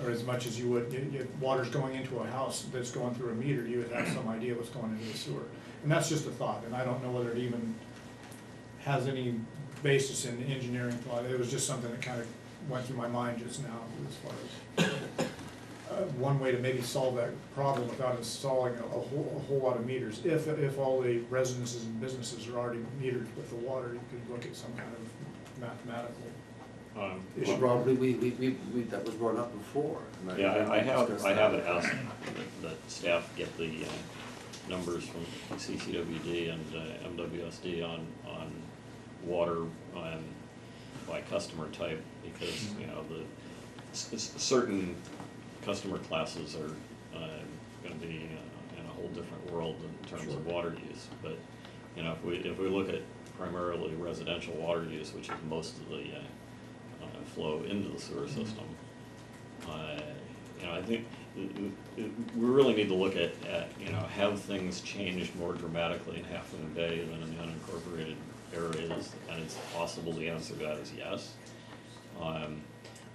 or as much as you would, if water's going into a house that's going through a meter, you would have some idea what's going into the sewer. And that's just a thought, and I don't know whether it even has any basis in engineering thought. It was just something that kind of went through my mind just now as far as one way to maybe solve that problem without installing a whole lot of meters. If all the residences and businesses are already metered with the water, you could look at some kind of mathematical issue. Well, probably that was brought up before. And Yeah, I discussed have that. asked that staff get the numbers from CCWD and MWSD on water by customer type, because, you know, certain customer classes are gonna be in a whole different world in terms of water use. But, you know, if we look at primarily residential water use, which is most of the flow into the sewer system, you know, I think we really need to look at, you know, have things changed more dramatically in Half Moon Bay than in the unincorporated areas, and it's possible the answer to that is yes.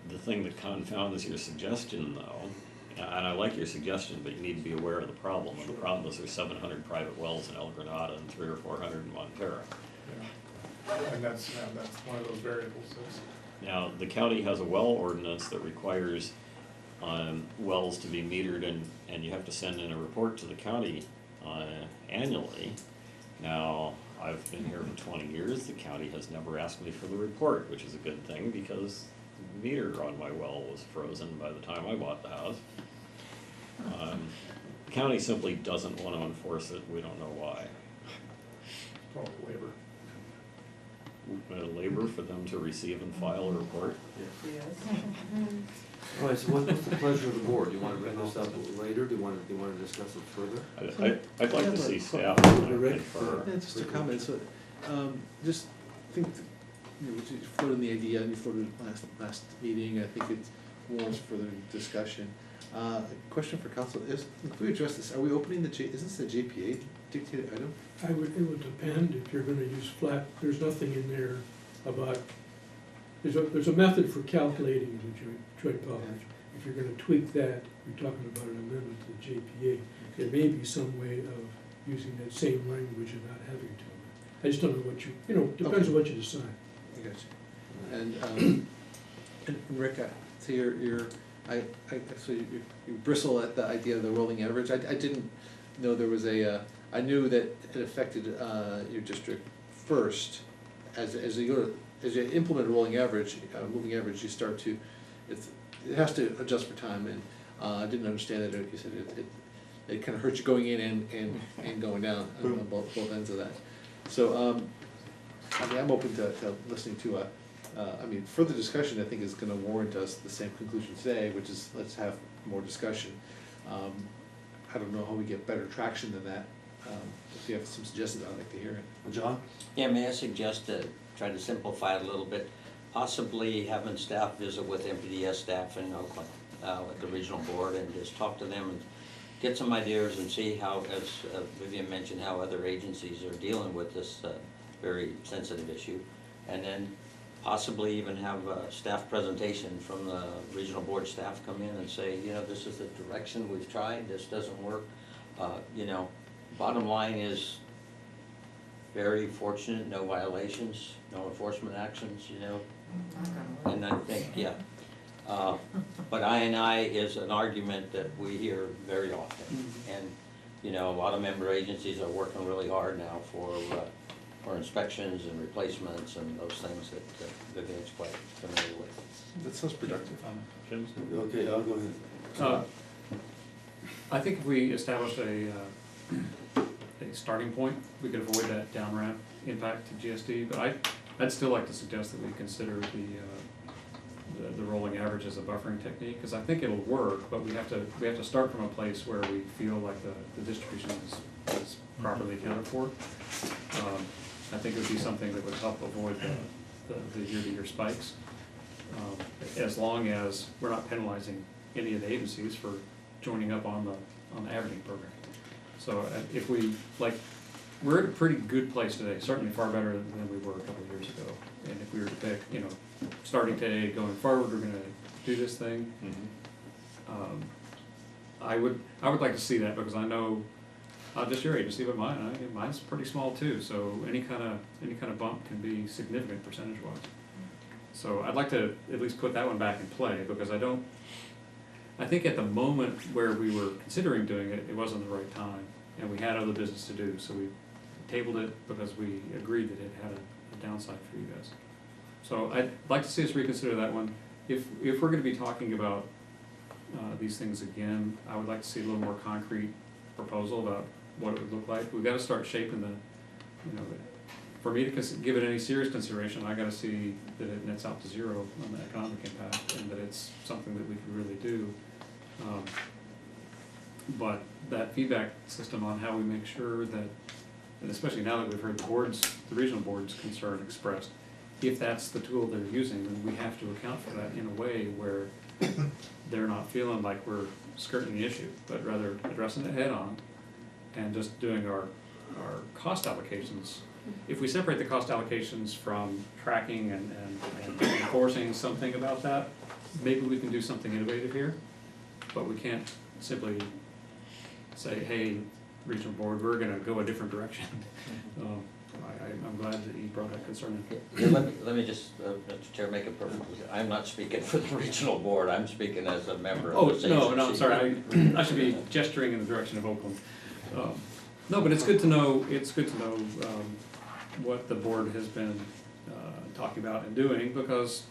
The thing that confounds your suggestion, though, and I like your suggestion, but you need to be aware of the problem. And the problem is there's 700 private wells in El Granada and 300 or 400 in Montero. Yeah. And that's one of those variables. Now, the county has a well ordinance that requires wells to be metered, and you have to send in a report to the county annually. Now, I've been here for 20 years. The county has never asked me for the report, which is a good thing, because the meter on my well was frozen by the time I bought the house. The county simply doesn't want to enforce it. We don't know why. Total labor. Labor for them to receive and file a report. All right, so what's the pleasure of the board? Do you want to bring this up later? Do you want to discuss it further? I'd like to see staff confer. Yeah, just a comment, so, just think, that, you know, you floated the idea, and you floated it last meeting, I think it warrants further discussion. Question for council is, if we address this, are we opening is this a JPA dictated item? It would depend if you're gonna use flat, there's nothing in there about, there's a method for calculating the joint powers. If you're gonna tweak that, you're talking about an amendment to the JPA. There may be some way of using that same language and not having to. I just don't know what depends on what you decide. I got you. And Rick, so so you bristle at the idea of the rolling average. I didn't know there was I knew that it affected your district first. As you implement a rolling average, moving average, you start to, it has to adjust for time, and I didn't understand that. You said it kind of hurts you going in and going down on both ends of that. So I mean, I'm open to listening to further discussion. I think is going to warrant us the same conclusion today, which is let's have more discussion. I don't know how we get better traction than that. If you have some suggestions, I'd like to hear it. John? Yeah, may I suggest to try to simplify it a little bit, possibly having staff visit with MPDS staff in Oakland, at the regional board, and just talk to them and get some ideas and see how, as Vivian mentioned, how other agencies are dealing with this very sensitive issue. And then possibly even have a staff presentation from the regional board staff come in and say, you know, this is the direction we've tried, this doesn't work. You know, bottom line is very fortunate, no violations, no enforcement actions, you know. And I think, yeah. But I&I is an argument that we hear very often. And, you know, a lot of member agencies are working really hard now for inspections and replacements and those things that Vivian's quite familiar with. That sounds productive. Okay, I'll go ahead. I think if we established a starting point, we could avoid that down ramp impact to GSD. But I'd still like to suggest that we consider the rolling average as a buffering technique, because I think it'll work. But we have to start from a place where we feel like the distribution is properly accounted for. I think it would be something that would help avoid the year-to-year spikes. as long as we're not penalizing any of the agencies for joining up on the averaging program. So if we, like, we're at a pretty good place today, certainly far better than we were a couple of years ago. And if we were to pick, you know, starting today, going forward, we're gonna do this thing. I would like to see that, because I know, not just your agency, but mine's pretty small too, so any kind of bump can be significant percentage-wise. So I'd like to at least put that one back in play, because I think at the moment where we were considering doing it, it wasn't the right time, and we had other business to do, so we tabled it because we agreed that it had a downside for you guys. So I'd like to see us reconsider that one. If we're gonna be talking about these things again, I would like to see a little more concrete proposal about what it would look like. We've gotta start shaping the, you know, for me to give it any serious consideration, I gotta see that it nets out to zero on the economic impact, and that it's something that we can really do. But that feedback system on how we make sure that, and especially now that we've heard the regional board's concern expressed, if that's the tool they're using, then we have to account for that in a way where they're not feeling like we're skirting the issue, but rather addressing it head on and just doing our cost allocations. If we separate the cost allocations from tracking and enforcing something about that, maybe we can do something innovative here, but we can't simply say, hey, regional board, we're gonna go a different direction. I'm glad that you brought that concern in. Yeah, let me just, Mr. Chair, make it perfectly clear. I'm not speaking for the regional board, I'm speaking as a member of this agency. No, I'm sorry, I should be gesturing in the direction of Oakland. No, but it's good to know, what the board has been talking about and doing, because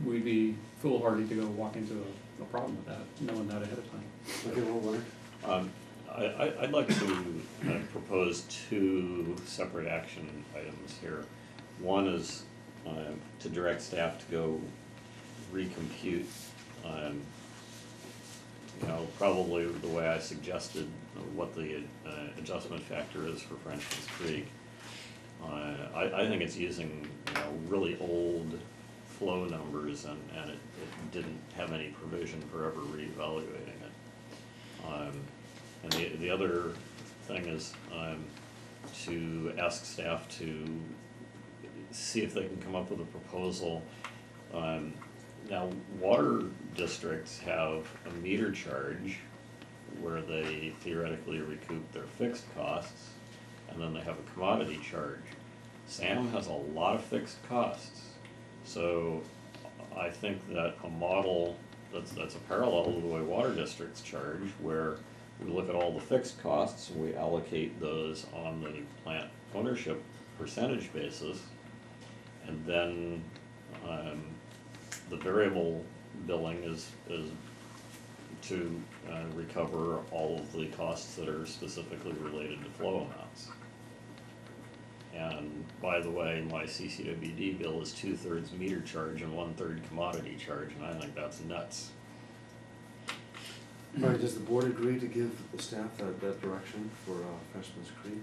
we'd be foolhardy to go walk into a problem with that, knowing that ahead of time. Okay, well, Leonard? I'd like to propose two separate action items here. One is to direct staff to go recompute, you know, probably the way I suggested what the adjustment factor is for Frenchman's Creek. I think it's using, you know, really old flow numbers, and it didn't have any provision for ever reevaluating it. And the other thing is to ask staff to see if they can come up with a proposal. Now, water districts have a meter charge where they theoretically recoup their fixed costs, and then they have a commodity charge. SAM has a lot of fixed costs, so I think that a model that's a parallel to the way water districts charge, where we look at all the fixed costs and we allocate those on the plant ownership percentage basis, and then the variable billing is to recover all of the costs that are specifically related to flow amounts. And by the way, my CCWD bill is 2/3 meter charge and 1/3 commodity charge, and I think that's nuts. All right, does the board agree to give the staff that direction for Frenchman's Creek?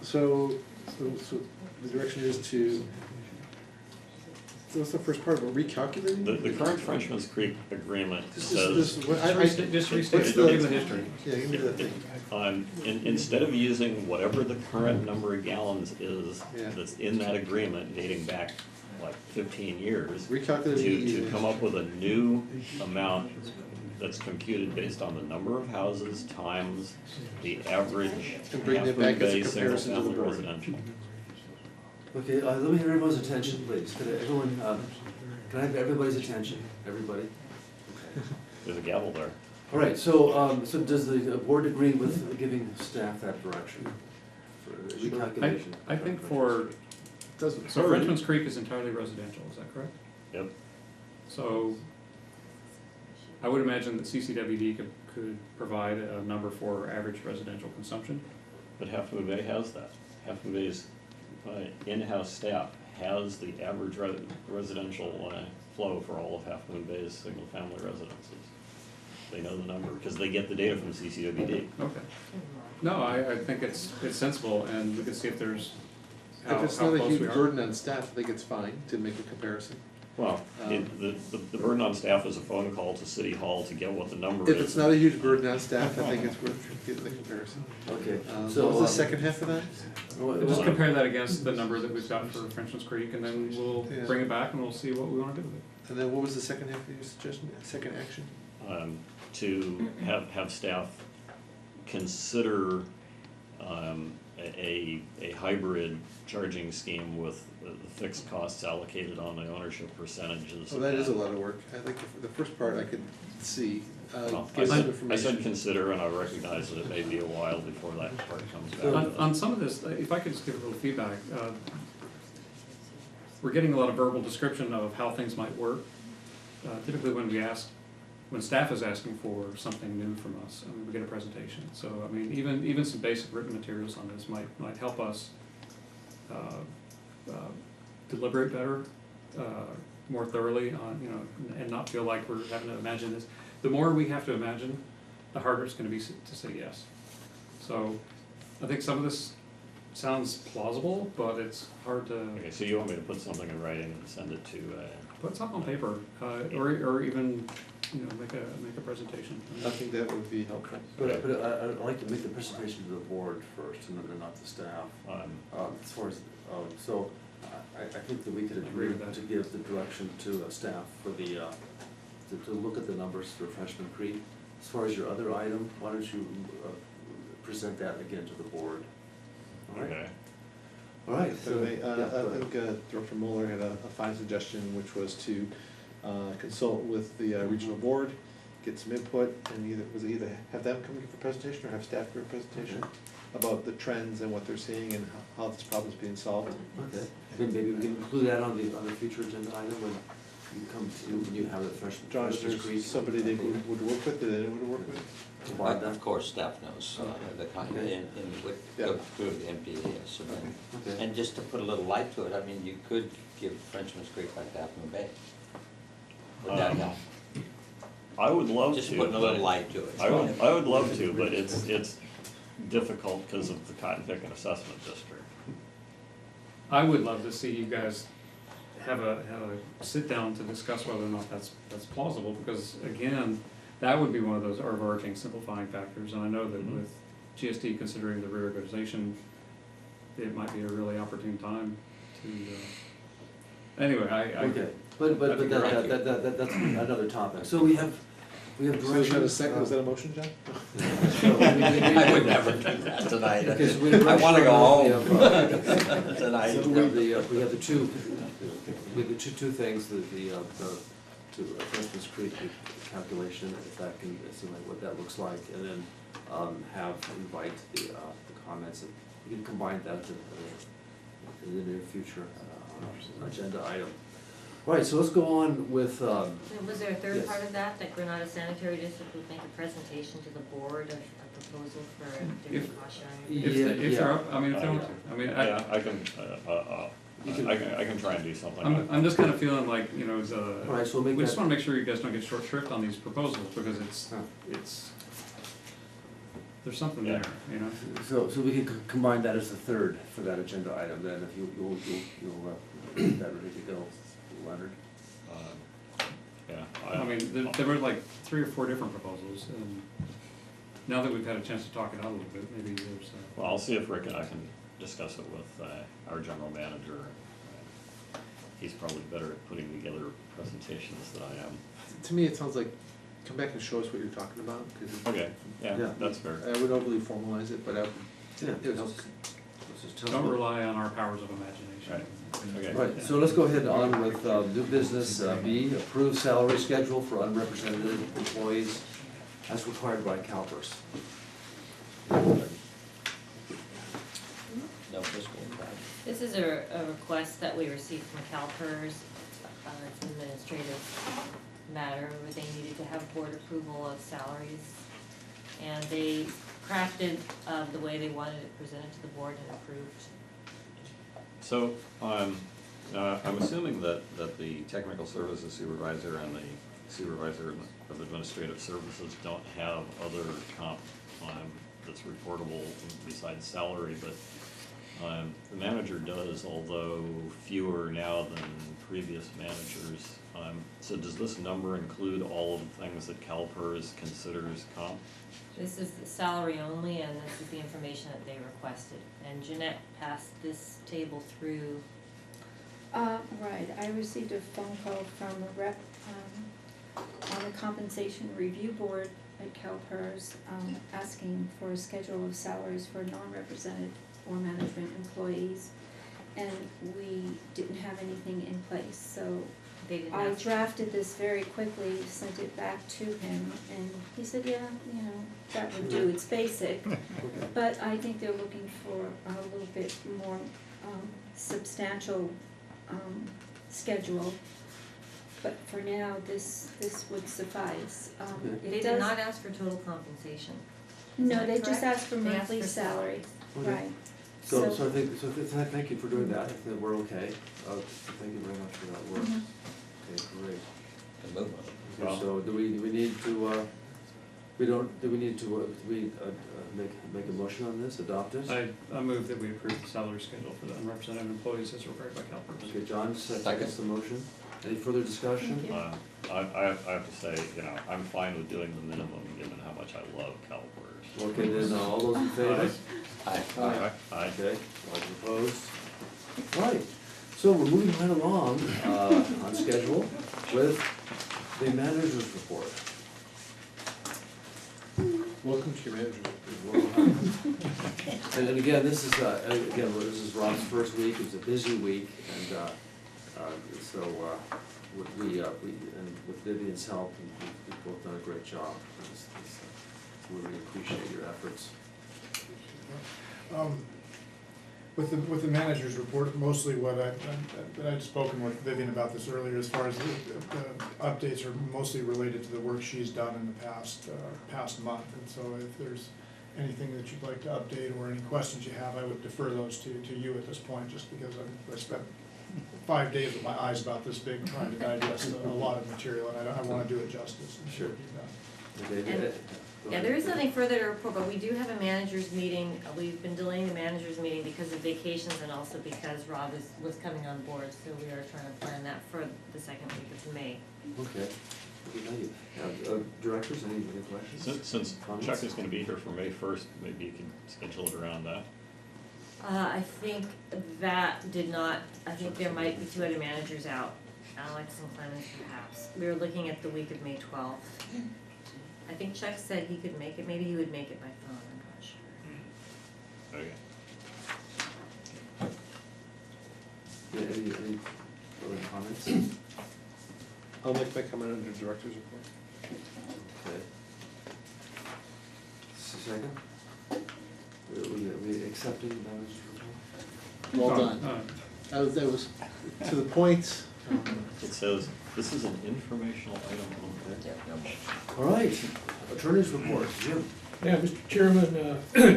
So the direction is to, so what's the first part about recalculating? The current Frenchman's Creek agreement This says, is what Just restate what's it, the- give the history. Yeah, give me the thing. instead of using whatever the current number of gallons is Yeah. that's in that agreement dating back like 15 years, Recalculating. to come up with a new amount that's computed based on the number of houses times the average And bring it back as a half-moon bay comparison to the single-family board. residential. Okay, let me have everyone's attention, please. Can I have everybody's attention? Everybody? Okay. There's a gavel there. All right, so does the board agree with giving staff that direction for recalculation? I think for, Doesn't. so Frenchman's Creek is entirely residential, is that correct? Yep. So I would imagine that CCWD could provide a number for average residential consumption. But Half Moon Bay has that. Half Moon Bay's in-house staff has the average residential flow for all of Half Moon Bay's single-family residences. They know the number, because they get the data from CCWD. Okay. No, I think it's sensible, and we can see if there's, how If it's close not a we huge are. burden on staff, I think it's fine to make a comparison. Well, the burden on staff is a phone call to City Hall to get what the number is. If it's not a huge burden on staff, I think it's worth getting the comparison. Okay, So so. what was the second half of that? Just compare that against the number that we've got for Frenchman's Creek, and then we'll Yeah. bring it back and we'll see what we wanna do with it. And then what was the second half of your suggestion, second action? To have staff consider a hybrid charging scheme with the fixed costs allocated on the ownership percentages. Oh, that is a lot of work. I think the first part I could see, Well, give some I information. said consider, and I recognize that it may be a while before that part comes back. On some of this, if I could just give a little feedback, we're getting a lot of verbal description of how things might work. Typically when staff is asking for something new from us, we get a presentation. So, I mean, even some basic written materials on this might help us deliberate better, more thoroughly on, and not feel like we're having to imagine this. The more we have to imagine, the harder it's gonna be to say yes. So, I think some of this sounds plausible, but it's hard to Okay, so you want me to put something in writing and send it to, put something on paper, or even, make a presentation. I think that would be helpful. But I'd like to make the presentation to the board first and then not the staff. As far as, so I think that we could agree with that. to give the direction to staff for the, to look at the numbers for Freshman Creek. As far as your other item, why don't you present that again to the board? All right? okay. All right, so, I think Director Mueller had a fine suggestion, which was to consult with the regional board, get some input, and either have them come give a presentation or have staff give a presentation about the trends and what they're seeing and how this problem's being solved. okay. Then maybe we can include that on the future agenda item when you come to, when you have the Freshman John, if Freshman Creek. there's somebody they would work with, that they would work with? Combine that. Of course, staff knows the kind, Okay. go through the MPAS. Okay. And just to put a little light to it, I mean, you could give Frenchman's Creek like Half Moon Bay. Would that help? I would love to. Just putting a little but- light to it. I would love to, but it's difficult because of the Cotton Picking Assessment District. I would love to see you guys have a sit down to discuss whether or not that's plausible, because again, that would be one of those overarching simplifying factors, and I know that with GSD considering the reorganization, it might be a really opportune time to, anyway, I. Okay, but I think you're right. that's another topic. So we have So is that direction. a second, was that a motion, John? I would never do that tonight. Okay, so we have I wanna go direction home on the, tonight. So we have the two things, the to Frenchman's Creek calculation, if that can, see like what that looks like, and then invite the comments, and we can combine that in the near future agenda item. All right, so let's go on with, Was there a third Yes. part of that Granada Sanitary District would make a presentation to the board of a proposal for a different cost sharing? If they're up, I mean, if they want to, I mean, Yeah, I can try and do something. I'm just kind of feeling like, all right, so we'll make we just that, wanna make sure you guys don't get short shrift on these proposals, because Huh. there's something Yeah. there, so we can combine that as the third for that agenda item, then if you'll get that ready to go, Leonard. Yeah. I mean, there were like 3 or 4 different proposals, and now that we've had a chance to talk it out a little bit, maybe there's, Well, I'll see if Rick and I can discuss it with our general manager. He's probably better at putting together presentations than I am. To me, it sounds like, come back and show us what you're talking about, because Okay, Yeah. yeah, that's fair. I would overly formalize it, but I would, Yeah. it would help. don't rely on our powers of imagination. Right. Okay. Right, so let's go ahead on with new business, B, approved salary schedule for unrepresented employees as required by CalPERS. No fiscal impact. This is a request that we received from CalPERS. It's an administrative matter where they needed to have board approval of salaries. And they crafted the way they wanted it presented to the board and approved. So, I'm assuming that the technical services supervisor and the supervisor of administrative services don't have other comp that's reportable besides salary, but The manager does, although fewer now than previous managers. So does this number include all of the things that CalPERS considers comp? This is the salary only, and this is the information that they requested. And Jeanette passed this table through. Right, I received a phone call from a rep, on the compensation review board at CalPERS, asking for a schedule of salaries for non-represented or management employees. And we didn't have anything in place, so They didn't I ask. drafted this very quickly, sent it back to him, and he said, yeah, you know, that would do, it's basic. But I think they're looking for a little bit more substantial schedule. But for now, this would suffice. It They did does- not ask for total compensation. No, that they just correct? asked for They asked monthly for salary, Okay. right. So thank you for doing that, I think we're okay. Thank you very much for that work. Mhm. Okay, great. The movement. Okay, Well- so do we need to, make a motion on this, adopt it? I move that we approve the salary schedule for the unrepresented employees as required by CalPERS. Okay, John seconds the motion. Any further discussion? Thank you. I have to say, I'm fine with doing the minimum, given how much I love CalPERS. Okay, then all those in favor? Aye. Aye. Okay, all opposed? Right, so we're moving right along, on schedule with the manager's report. Welcome to your manager. And again, this is Rob's first week, it's a busy week, and, so, we, and with Vivian's help, we've both done a great job. We really appreciate your efforts. With the manager's report, mostly what I'd spoken with Vivian about this earlier, as far as the updates are mostly related to the work she's done in the past month. And so if there's anything that you'd like to update or any questions you have, I would defer those to you at this point, just because I spent 5 days with my eyes about this big trying to digest a lot of material, and I want to do it justice. Sure. Okay, And- go Yeah, ahead. there is nothing further to report, but we do have a managers meeting. We've been delaying the managers meeting because of vacations and also because Rob was coming on board, so we are trying to plan that for the second week of May. Okay, thank you. Directors, any questions? Since Comments? Chuck is gonna be here for May 1st, maybe you can schedule it around that. I think that did not, I think there might be 2 other managers out, Alex and Clemens perhaps. We were looking at the week of May 12th. I think Chuck said he could make it, maybe he would make it by phone, I'm not sure. Okay. Yeah, any other comments? I'll make my comment under director's report. Okay. Second? We accepting the manager's report? Well done. That was to the point. It says, this is an informational item only. Yeah, no motion. All right, attorney's report, Jim. Yeah, Mr. Chairman,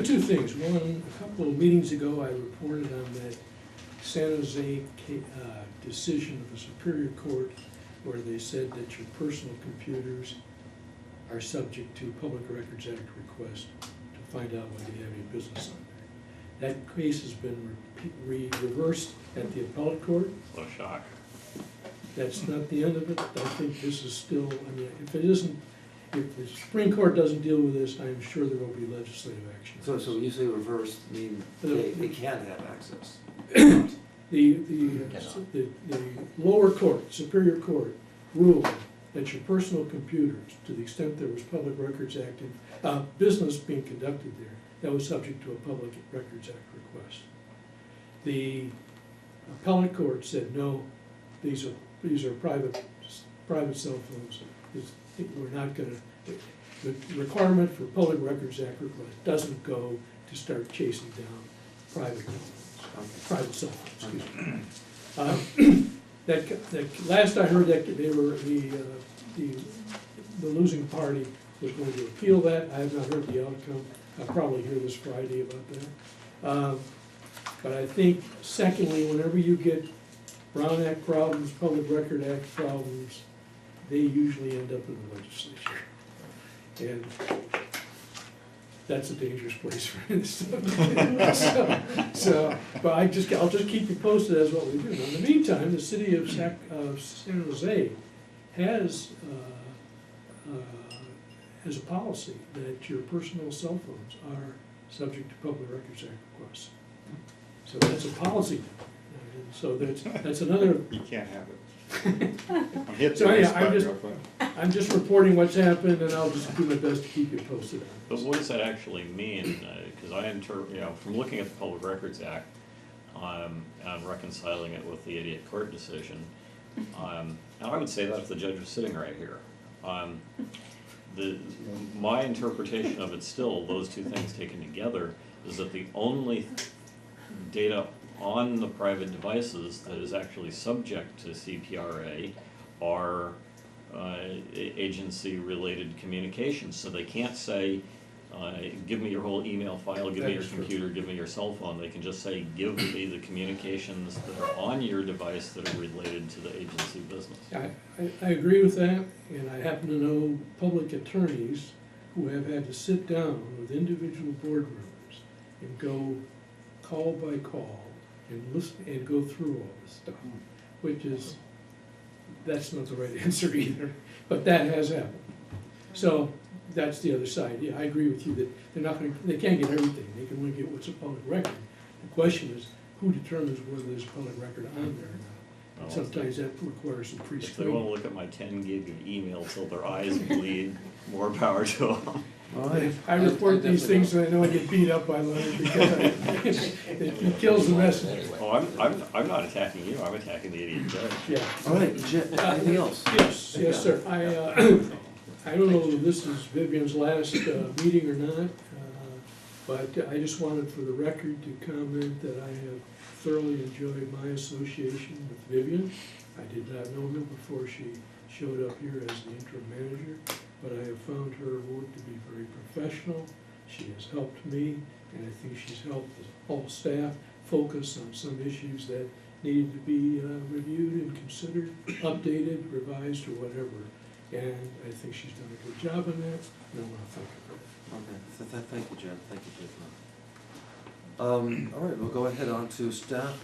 2 things. One, a couple of meetings ago, I reported on that San Jose decision of the Superior Court where they said that your personal computers are subject to Public Records Act request to find out whether you have any business on there. That case has been reversed at the appellate court. What a shock. That's not the end of it. I think this is still, I mean, if it isn't, if the Supreme Court doesn't deal with this, I'm sure there will be legislative action. So when you say reversed, mean they can't have access? The lower court, Superior Court, ruled that your personal computers, to the extent there was Public Records Act, business being conducted there, that was subject to a Public Records Act request. The appellate court said, no, these are private cell phones. We're not gonna, the requirement for Public Records Act request doesn't go to start chasing down private cell phones, excuse me. That last I heard that they were, the losing party was going to appeal that. I have not heard the outcome. I'll probably hear this Friday about that. But I think secondly, whenever you get Brown Act problems, Public Record Act problems, they usually end up in the legislature. And that's a dangerous place for this stuff. But I'll just keep you posted as what we do. Now, in the meantime, the city of San Jose has a policy that your personal cell phones are subject to Public Records Act requests. So that's a policy. And so that's another. You can't have it. I'm hitting So this anyhow, button real quick. I'm just reporting what's happened, and I'll just do my best to keep you posted on But this. what does that actually mean? Because from looking at the Public Records Act, and reconciling it with the idiot court decision, and I would say that if the judge was sitting right here. My interpretation of it still, those two things taken together, is that the only data on the private devices that is actually subject to CPRA are agency-related communications. So they can't say, give me your whole email file, give me your computer, give me your cell phone. They can just say, give me the communications that are on your device that are related to the agency business. I agree with that, and I happen to know public attorneys who have had to sit down with individual board members and go call by call and listen and go through all this stuff, that's not the right answer either, but that has happened. So that's the other side. Yeah, I agree with you that they can't get everything. They can only get what's a public record. The question is, who determines whether there's a public record on there or not? Well, Sometimes that requires some if they want to pre-screening. look at my 10 gig of email till their eyes bleed, more power to them. All right. I report these things and I know I get beat up by Leonard because it kills the message. Oh, I'm not attacking you, I'm attacking the idiot judge. Yeah. All right, anything else? Yes, sir. I don't know if this is Vivian's last meeting or not, but I just wanted for the record to comment that I have thoroughly enjoyed my association with Vivian. I did not know her before she showed up here as the interim manager, but I have found her work to be very professional. She has helped me, and I think she's helped the whole staff focus on some issues that needed to be reviewed and considered, updated, revised, or whatever. And I think she's done a good job on that, and I want to thank her for that. Okay, thank you, Jen, thank you, Jen. All right, we'll go ahead on to staff,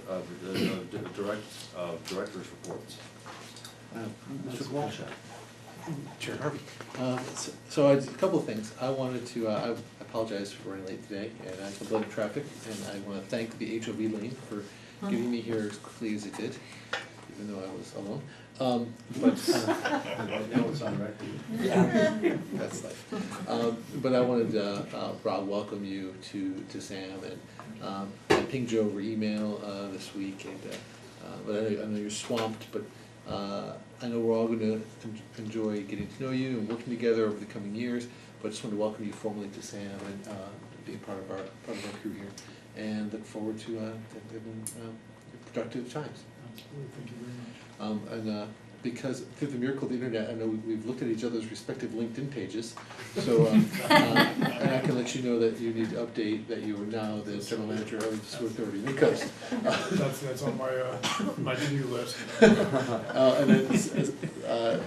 director's reports. Mr. Walshak. Chair Harvey. So a couple of things. I wanted to, I apologize for running late today, and I complained of traffic, and I want to thank the HOV lane for getting me here as quickly as it did, even though I was alone. Now it's on record. Yeah, that's life. But I wanted to, Rob, welcome you to Sam, and I pinged you over email this week, and but I know you're swamped, but I know we're all going to enjoy getting to know you and working together over the coming years. But I just want to welcome you formally to Sam and being part of our crew here, and look forward to having productive times. Thank you very much. And because through the miracle of the internet, I know we've looked at each other's respective LinkedIn pages. So, and I can let you know that you need to update that you are now the general manager of Sewer Authority Midcoast. That's on my to-do list. And then,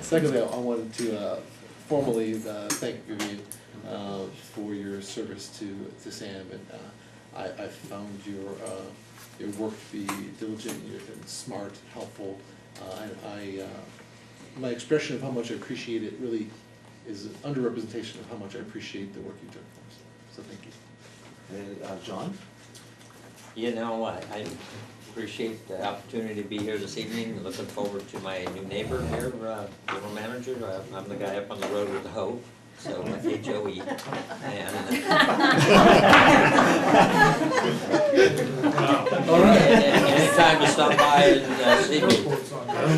secondly, I wanted to formally thank Vivian for your service to Sam, and I found your work to be diligent and smart, helpful. My expression of how much I appreciate it really is an underrepresentation of how much I appreciate the work you've done for us. So thank you. And John? You know, I appreciate the opportunity to be here this evening. Looking forward to my new neighbor here, general manager. I'm the guy up on the road with the hoe, so HOE. All right. Anytime to stop by and see me.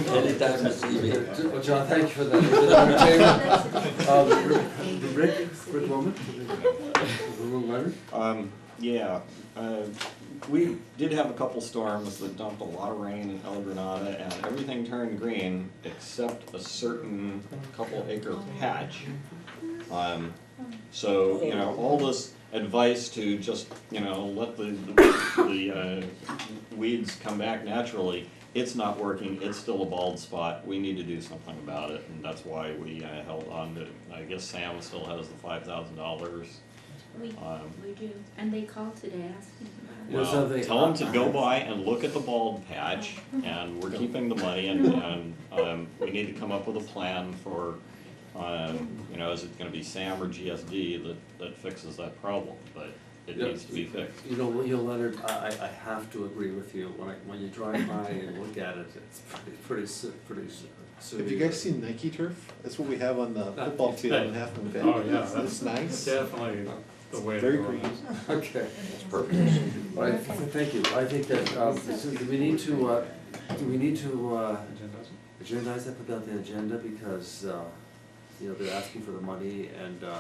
Anytime to see me. Well, John, thank you for that. Rick Roman? Yeah, we did have a couple storms that dumped a lot of rain in El Granada, and everything turned green except a certain couple acre patch. So, you know, all this advice to just, you know, let the weeds come back naturally, it's not working, it's still a bald spot, we need to do something about it, and that's why we held on to, I guess Sam still has the $5,000 We do, and they called today asking about it. Well, something- Tell them to go by and look at the bald patch, and we're keeping the money, and we need to come up with a plan for, you know, is it gonna be SAM or GSD that fixes that problem, but it Yeah. needs to be fixed. You know, Leonard, I have to agree with you. When you drive by and look at it, it's pretty serious. Have you guys seen Nike turf? That's what we have on the football field in Half Moon Bay. Oh, yeah, It's that's nice. definitely the way to Very go. green. Okay. It's perfect. All right, thank you. I think that, so do we need to agendize that, put that on the agenda, because, you know, they're asking for the money, and, so,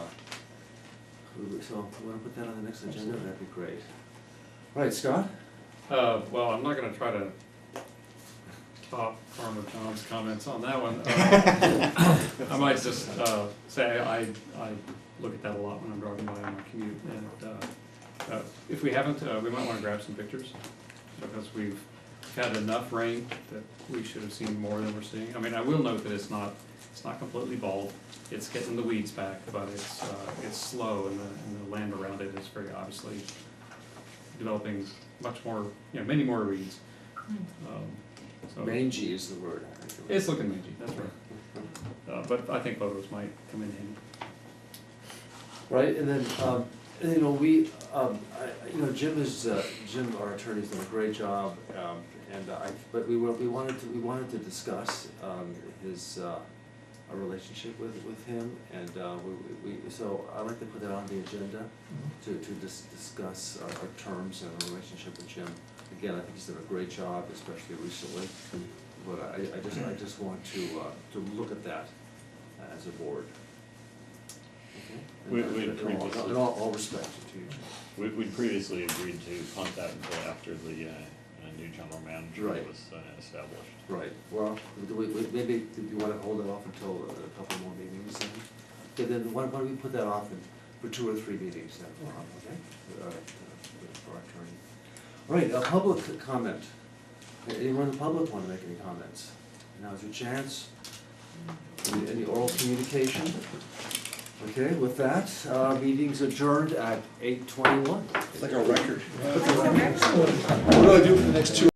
if you wanna put that on the next agenda, that'd be great. All right, Scott? Well, I'm not gonna try to top Farmer John's comments on that one. I might just say I look at that a lot when I'm driving by on my commute, and if we haven't, we might wanna grab some pictures, because we've had enough rain that we should have seen more than we're seeing. I mean, I will note that it's not completely bald, it's getting the weeds back, but it's slow, and the land around it is very obviously developing much more, you know, many more weeds. So Mangy is the word. I think. it's looking mangy, that's right. But I think photos might come in handy. Right, and then, you know, you know, Jim, our attorney's done a great job, but we wanted to discuss, his, our relationship with him, and, so I'd like to put that on the agenda to discuss our terms and our relationship with Jim. Again, I think he's done a great job, especially recently, but I just want to look at that as a board. Okay? We In previously- all respect to you. We'd previously agreed to punt that until after the new general manager Right. was established. Right, well, maybe you wanna hold it off until a couple more meetings then? Okay, then why don't we put that off for 2 or 3 meetings then, okay? For our attorney. All right, a public comment. Anyone in the public wanna make any comments? Now's your chance. Any oral communication? Okay, with that, meeting's adjourned at 8:21. It's like a record. What do I do for the next 2